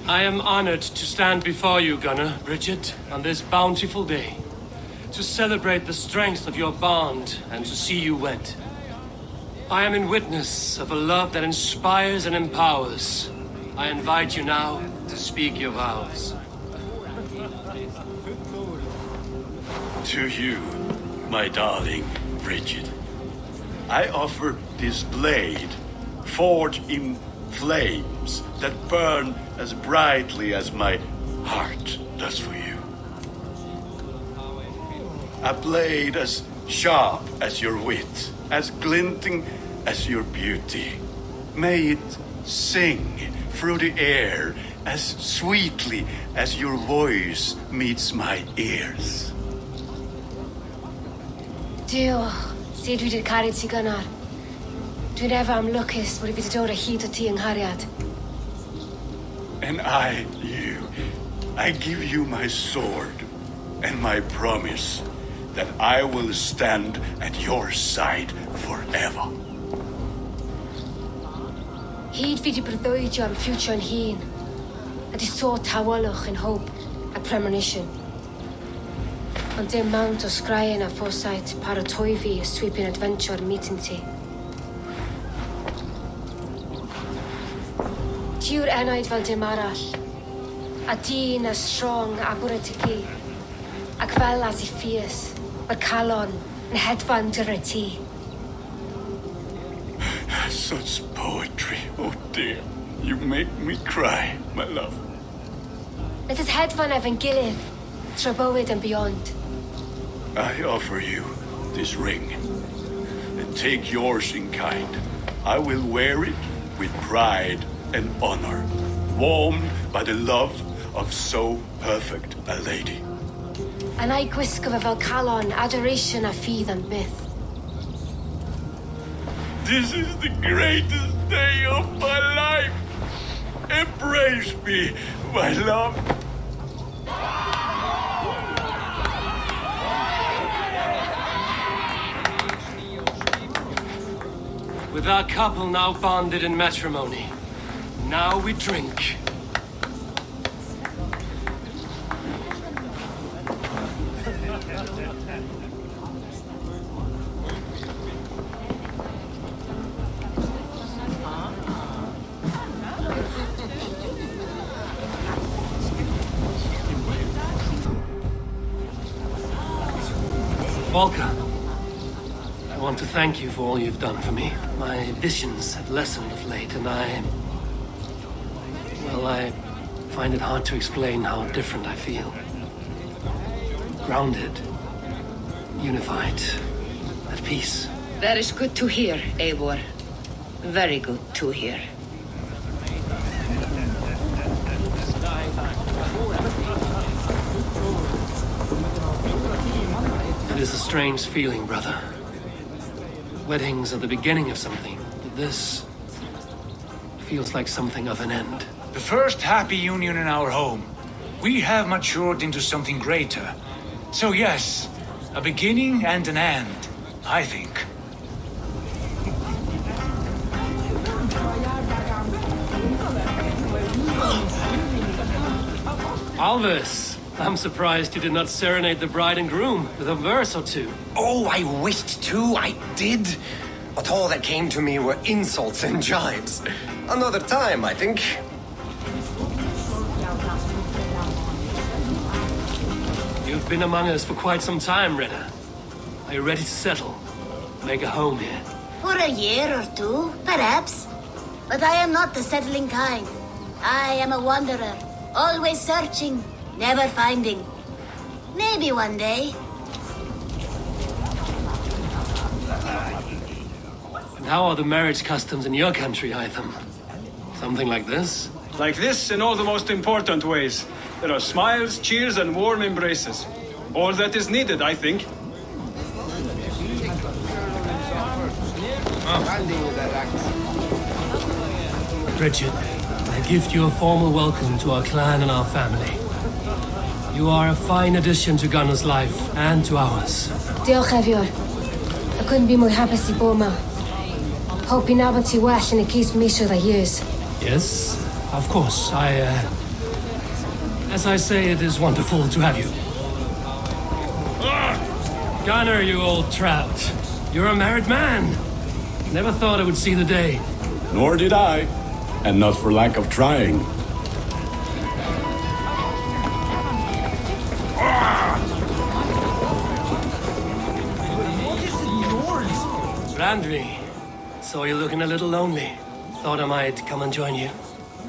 I am honored to stand before you, Gunnar, Bridget, on this bountiful day, to celebrate the strength of your bond and to see you wed. I am in witness of a love that inspires and empowers. I invite you now to speak your vows. To you, my darling Bridget, I offer this blade, forged in flames that burn as brightly as my heart does for you. A blade as sharp as your wit, as glinting as your beauty. May it sing through the air as sweetly as your voice meets my ears. Dio, see du det karit si Gunnar. Du never am lucas, but if it's a heat of tea and hariat. And I, you, I give you my sword and my promise that I will stand at your side forever. Hyd fi di breuddwydio am future yn hun, a di so tawalwch in hope a premonition. Ond dim mount o sgraen a foresight paratoi fi a sweeping adventure meeting ti. Tiw'r enaid fel dim arall, a dyn as strong a bwrdd ti gi, ac fel as I fierce, mae calon yn hedfan dyr y ti. Such poetry, oh dear. You make me cry, my love. Let us hedfan efo'n gilydd, tra bywyd and beyond. I offer you this ring, and take yours in kind. I will wear it with pride and honor, warmed by the love of so perfect a lady. And I gwisgo fe fel calon, adoration a ffydd and byth. This is the greatest day of my life. Embrace me, my love. With our couple now bonded in matrimony, now we drink. Volker, I want to thank you for all you've done for me. My visions have lessened of late, and I find it hard to explain how different I feel. Grounded, unified, at peace. That is good to hear, Eivor. Very good to hear. It is a strange feeling, brother. Weddings are the beginning of something, but this feels like something of an end. The first happy union in our home. We have matured into something greater. So yes, a beginning and an end, I think. Alvis, I'm surprised you did not serenade the bride and groom with a verse or two. Oh, I wished to, I did. But all that came to me were insults and jibes. Another time, I think. You've been among us for quite some time, Rena. Are you ready to settle? Make a home here? For a year or two, perhaps. But I am not the settling kind. I am a wanderer, always searching, never finding. Maybe one day. And how are the marriage customs in your country, Hytham? Something like this? Like this in all the most important ways. There are smiles, cheers, and warm embraces. All that is needed, I think. Bridget, I gift you a formal welcome to our clan and our family. You are a fine addition to Gunnar's life and to ours. Diolch, Evior. I couldn't be more happy to bo ma. Hope you nabod ti well and it keeps me sure that years. Yes, of course. As I say, it is wonderful to have you. Gunnar, you old trout. You're a married man. Never thought I would see the day. Nor did I. And not for lack of trying. Randvi, saw you looking a little lonely. Thought I might come and join you.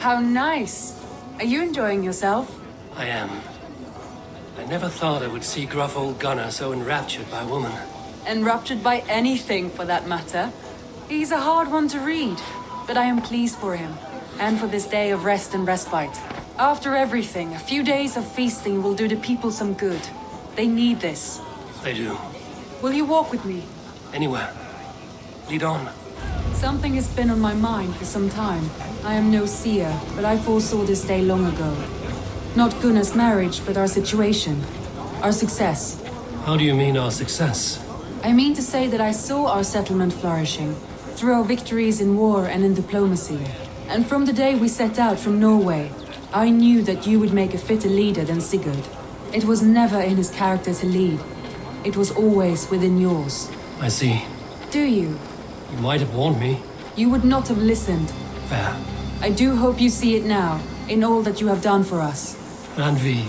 How nice. Are you enjoying yourself? I am. I never thought I would see gruff old Gunnar so enraptured by a woman. Enraptured by anything, for that matter. He's a hard one to read, but I am pleased for him, and for this day of rest and respite. After everything, a few days of feasting will do the people some good. They need this. They do. Will you walk with me? Anywhere. Lead on. Something has been on my mind for some time. I am no seer, but I foresaw this day long ago. Not Gunnar's marriage, but our situation. Our success. How do you mean our success? I mean to say that I saw our settlement flourishing, through our victories in war and in diplomacy. And from the day we set out from Norway, I knew that you would make a fitter leader than Sigurd. It was never in his character to lead. It was always within yours. I see. Do you? You might have warned me. You would not have listened. Fair. I do hope you see it now, in all that you have done for us. Randvi,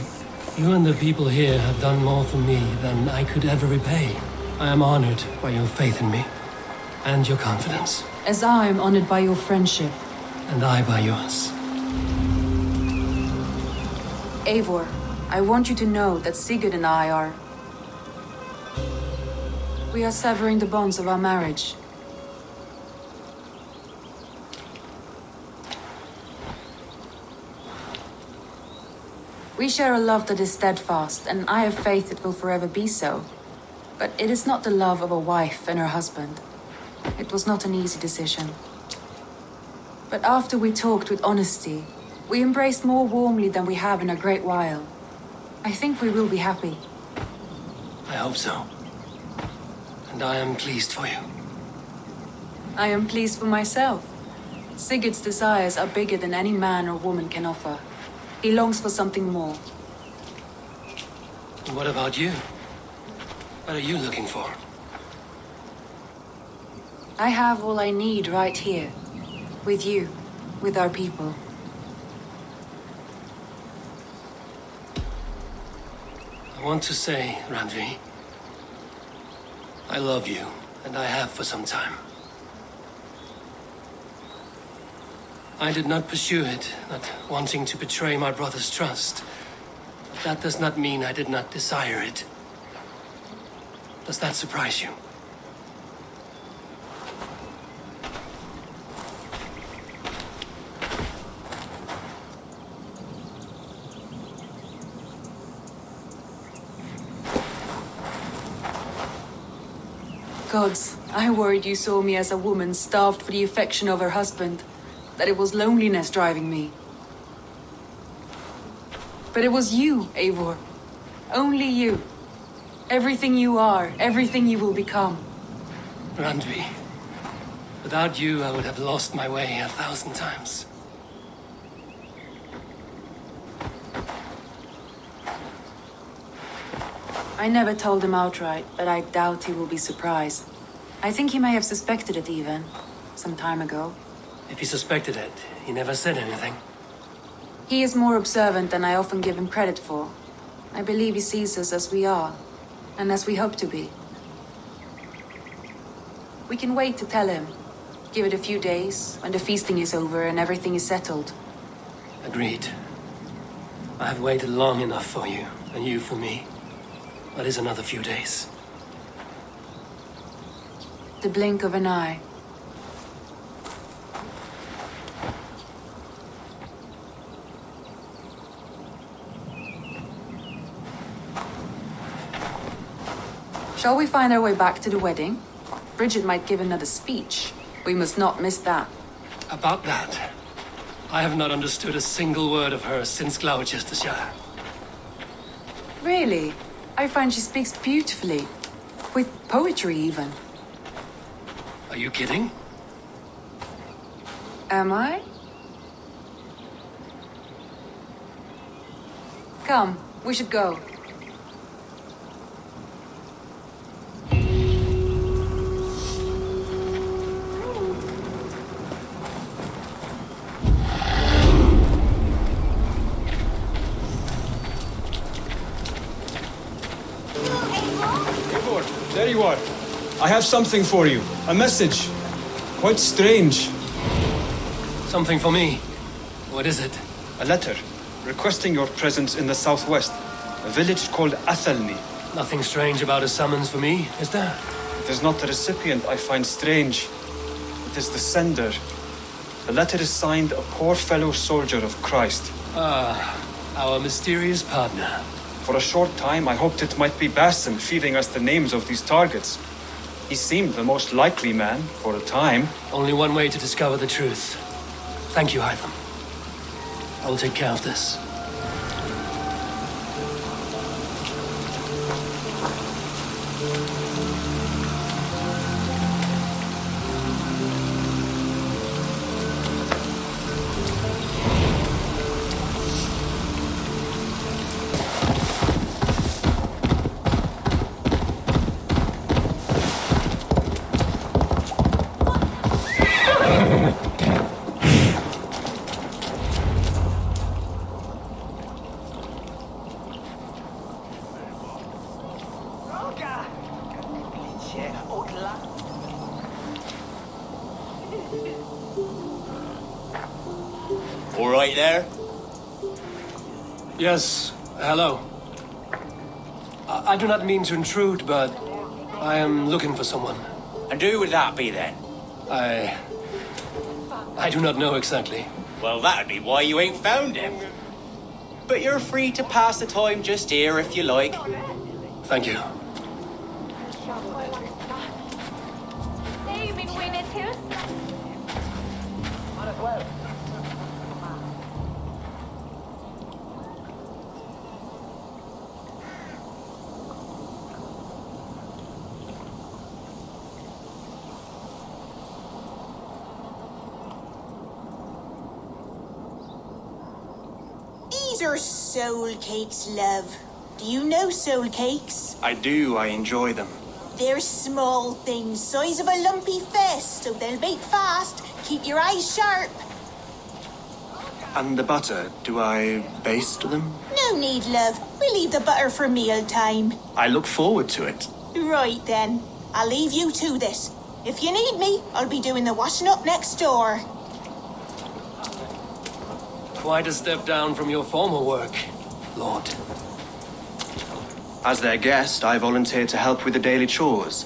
you and the people here have done more for me than I could ever repay. I am honored by your faith in me, and your confidence. As I am honored by your friendship. And I by yours. Eivor, I want you to know that Sigurd and I are... We are severing the bonds of our marriage. We share a love that is steadfast, and I have faith it will forever be so. But it is not the love of a wife and her husband. It was not an easy decision. But after we talked with honesty, we embraced more warmly than we have in a great while. I think we will be happy. I hope so. And I am pleased for you. I am pleased for myself. Sigurd's desires are bigger than any man or woman can offer. He longs for something more. And what about you? What are you looking for? I have all I need right here. With you. With our people. I want to say, Randvi, I love you, and I have for some time. I did not pursue it, not wanting to betray my brother's trust. But that does not mean I did not desire it. Does that surprise you? Gods, I worried you saw me as a woman starved for the affection of her husband. That it was loneliness driving me. But it was you, Eivor. Only you. Everything you are, everything you will become. Randvi, without you I would have lost my way 1,000 times. I never told him outright, but I doubt he will be surprised. I think he may have suspected it even, some time ago. If he suspected it, he never said anything. He is more observant than I often give him credit for. I believe he sees us as we are, and as we hope to be. We can wait to tell him. Give it a few days, when the feasting is over and everything is settled. Agreed. I have waited long enough for you, and you for me. What is another few days? The blink of an eye. Shall we find our way back to the wedding? Bridget might give another speech. We must not miss that. About that, I have not understood a single word of hers since Gloucestershire. Really? I find she speaks beautifully. With poetry, even. Are you kidding? Am I? Come, we should go. There you are. I have something for you. A message. Quite strange. Something for me. What is it? A letter requesting your presence in the southwest. A village called Athelney. Nothing strange about a summons for me, is there? It is not the recipient I find strange. It is the sender. The letter is signed a poor fellow soldier of Christ. Ah, our mysterious partner. For a short time, I hoped it might be Basim feeding us the names of these targets. He seemed the most likely man, for a time. Only one way to discover the truth. Thank you, Hytham. I will take care of this. All right there? Yes, hello. I do not mean to intrude, but I am looking for someone. And who would that be then? I do not know exactly. Well, that'd be why you ain't found him. But you're free to pass the time just here if you like. Thank you. These are soul cakes, love. Do you know soul cakes? I do, I enjoy them. They're small things, size of a lumpy fist, so they'll bake fast. Keep your eyes sharp. And the butter, do I baste them? No need, love. We'll leave the butter for meal time. I look forward to it. Right then. I'll leave you to this. If you need me, I'll be doing the washing up next door. Quite a step down from your former work, Lord. As their guest, I volunteered to help with the daily chores.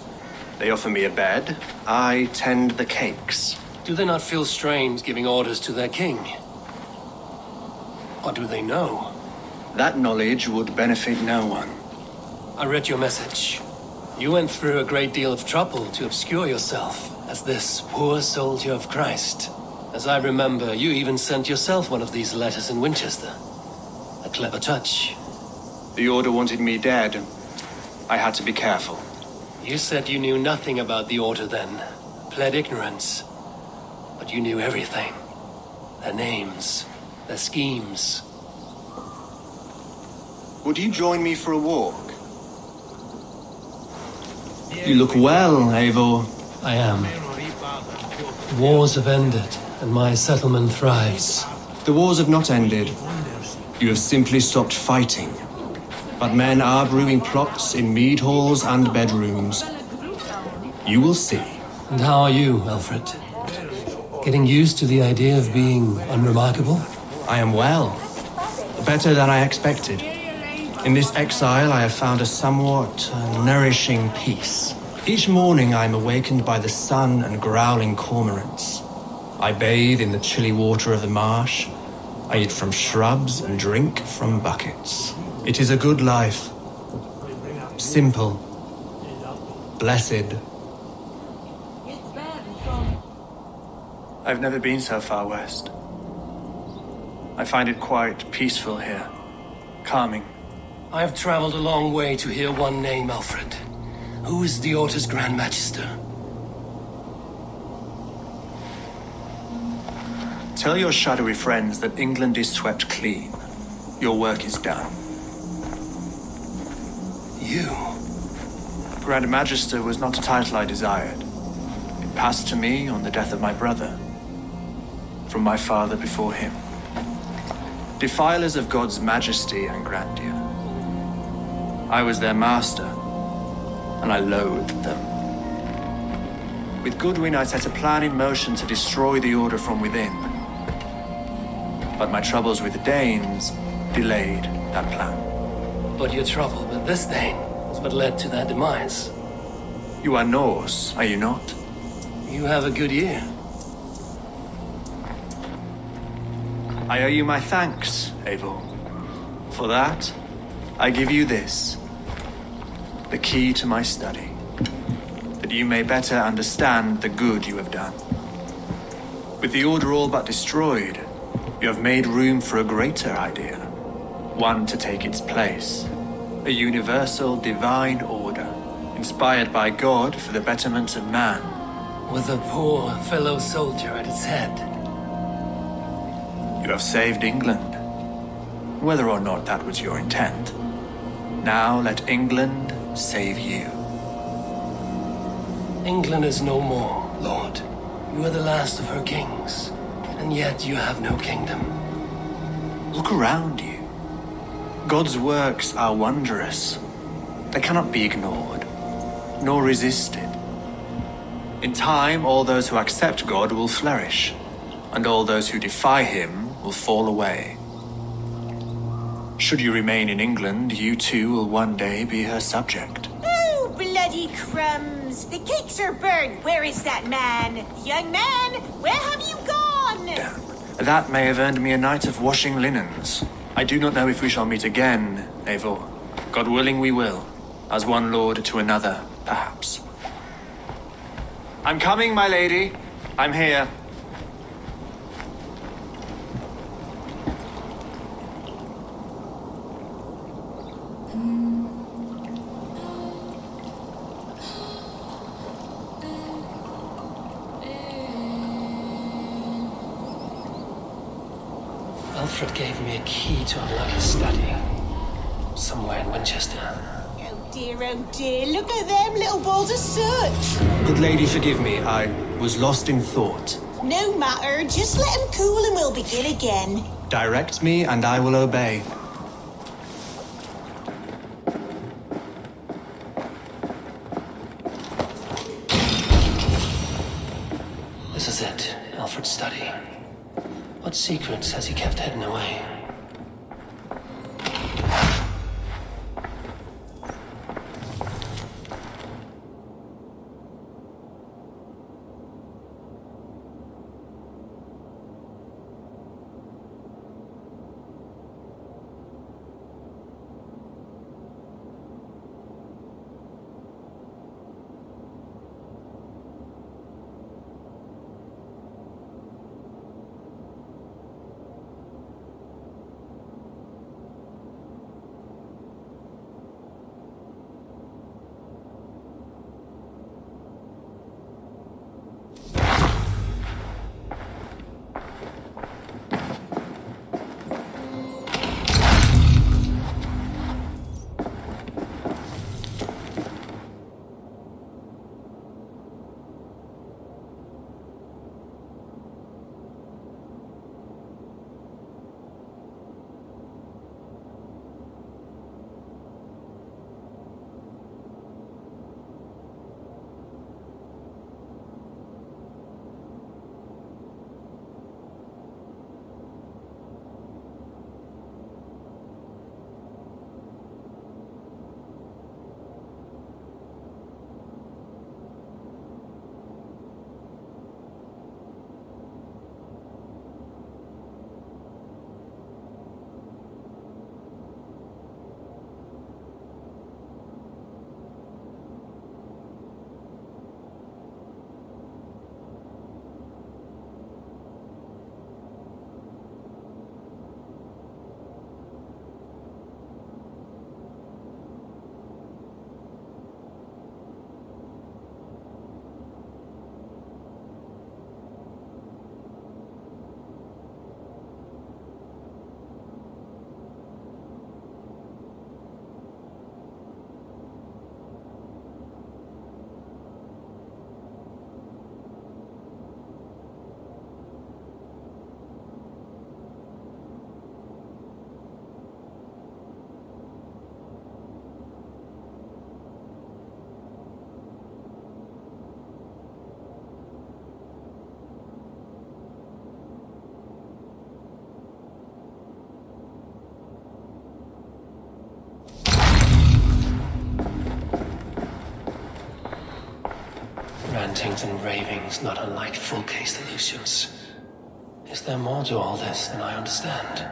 They offer me a bed. I tend the cakes. Do they not feel strange giving orders to their king? Or do they know? That knowledge would benefit no one. I read your message. You went through a great deal of trouble to obscure yourself as this poor soldier of Christ. As I remember, you even sent yourself one of these letters in Winchester. A clever touch. The Order wanted me dead. I had to be careful. You said you knew nothing about the Order then. Pled ignorance. But you knew everything. Their names. Their schemes. Would you join me for a walk? You look well, Eivor. I am. Wars have ended, and my settlement thrives. The wars have not ended. You have simply stopped fighting. But men are brewing plots in mead halls and bedrooms. You will see. And how are you, Aelfred? Getting used to the idea of being unremarkable? I am well. Better than I expected. In this exile, I have found a somewhat nourishing peace. Each morning, I am awakened by the sun and growling cormorants. I bathe in the chilly water of the marsh. I eat from shrubs and drink from buckets. It is a good life. Simple. Blessed. I've never been so far west. I find it quite peaceful here. Calming. I have traveled a long way to hear one name, Aelfred. Who is the Order's Grand Magister? Tell your shadowy friends that England is swept clean. Your work is done. You? Grand Magister was not a title I desired. It passed to me on the death of my brother. From my father before him. Defilers of God's majesty and grandeur. I was their master, and I loathed them. With Goodwin, I set a plan in motion to destroy the Order from within. But my troubles with the Danes delayed that plan. But your trouble with this Dane is what led to their demise. You are Norse, are you not? You have a good ear. I owe you my thanks, Eivor. For that, I give you this. The key to my study. That you may better understand the good you have done. With the Order all but destroyed, you have made room for a greater idea. One to take its place. A universal divine order, inspired by God for the betterment of man. With a poor fellow soldier at its head. You have saved England. Whether or not that was your intent. Now let England save you. England is no more, Lord. You are the last of her kings, and yet you have no kingdom. Look around you. God's works are wondrous. They cannot be ignored, nor resisted. In time, all those who accept God will flourish, and all those who defy him will fall away. Should you remain in England, you too will one day be her subject. Oh, bloody crumbs! The cakes are burnt. Where is that man? Young man, where have you gone? That may have earned me a night of washing linens. I do not know if we shall meet again, Eivor. God willing we will. As one lord to another, perhaps. I'm coming, my lady. I'm here. Aelfred gave me a key to unlock his study. Somewhere in Winchester. Oh dear, look at them little balls of soot! Good lady, forgive me. I was lost in thought. No matter, just let him cool and we'll begin again. Direct me and I will obey. This is it, Aelfred's study. What secrets has he kept hidden away? Rantings and ravings not unlike full-case illusions. Is there more to all this than I understand?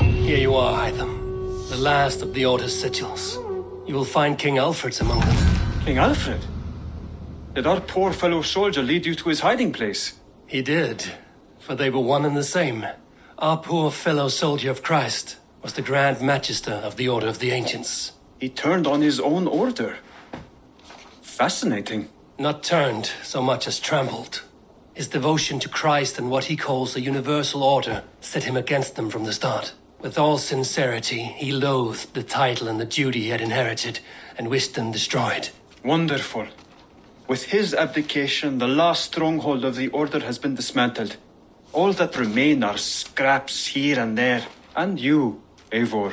Here you are, Hytham. The last of the Order's sigils. You will find King Aelfred's among them. King Aelfred? Did our poor fellow soldier lead you to his hiding place? He did, for they were one and the same. Our poor fellow soldier of Christ was the Grand Magister of the Order of the Ancients. He turned on his own order. Fascinating. Not turned so much as trampled. His devotion to Christ and what he calls the universal order set him against them from the start. With all sincerity, he loathed the title and the duty he had inherited and wished them destroyed. Wonderful. With his abdication, the last stronghold of the Order has been dismantled. All that remain are scraps here and there. And you, Eivor.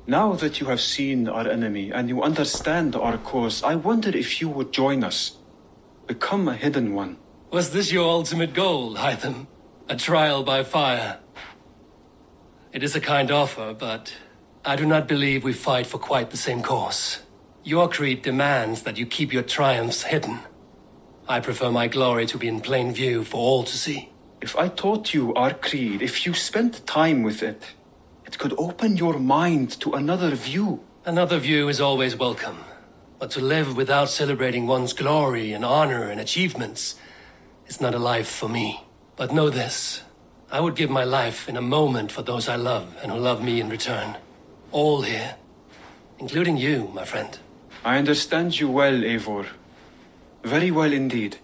Now that you have seen our enemy and you understand our cause, I wonder if you would join us. Become a hidden one. Was this your ultimate goal, Hytham? A trial by fire? It is a kind offer, but I do not believe we fight for quite the same cause. Your creed demands that you keep your triumphs hidden. I prefer my glory to be in plain view for all to see. If I taught you our creed, if you spent time with it, it could open your mind to another view. Another view is always welcome. But to live without celebrating one's glory and honor and achievements is not a life for me. But know this, I would give my life in a moment for those I love and who love me in return. All here, including you, my friend. I understand you well, Eivor. Very well indeed.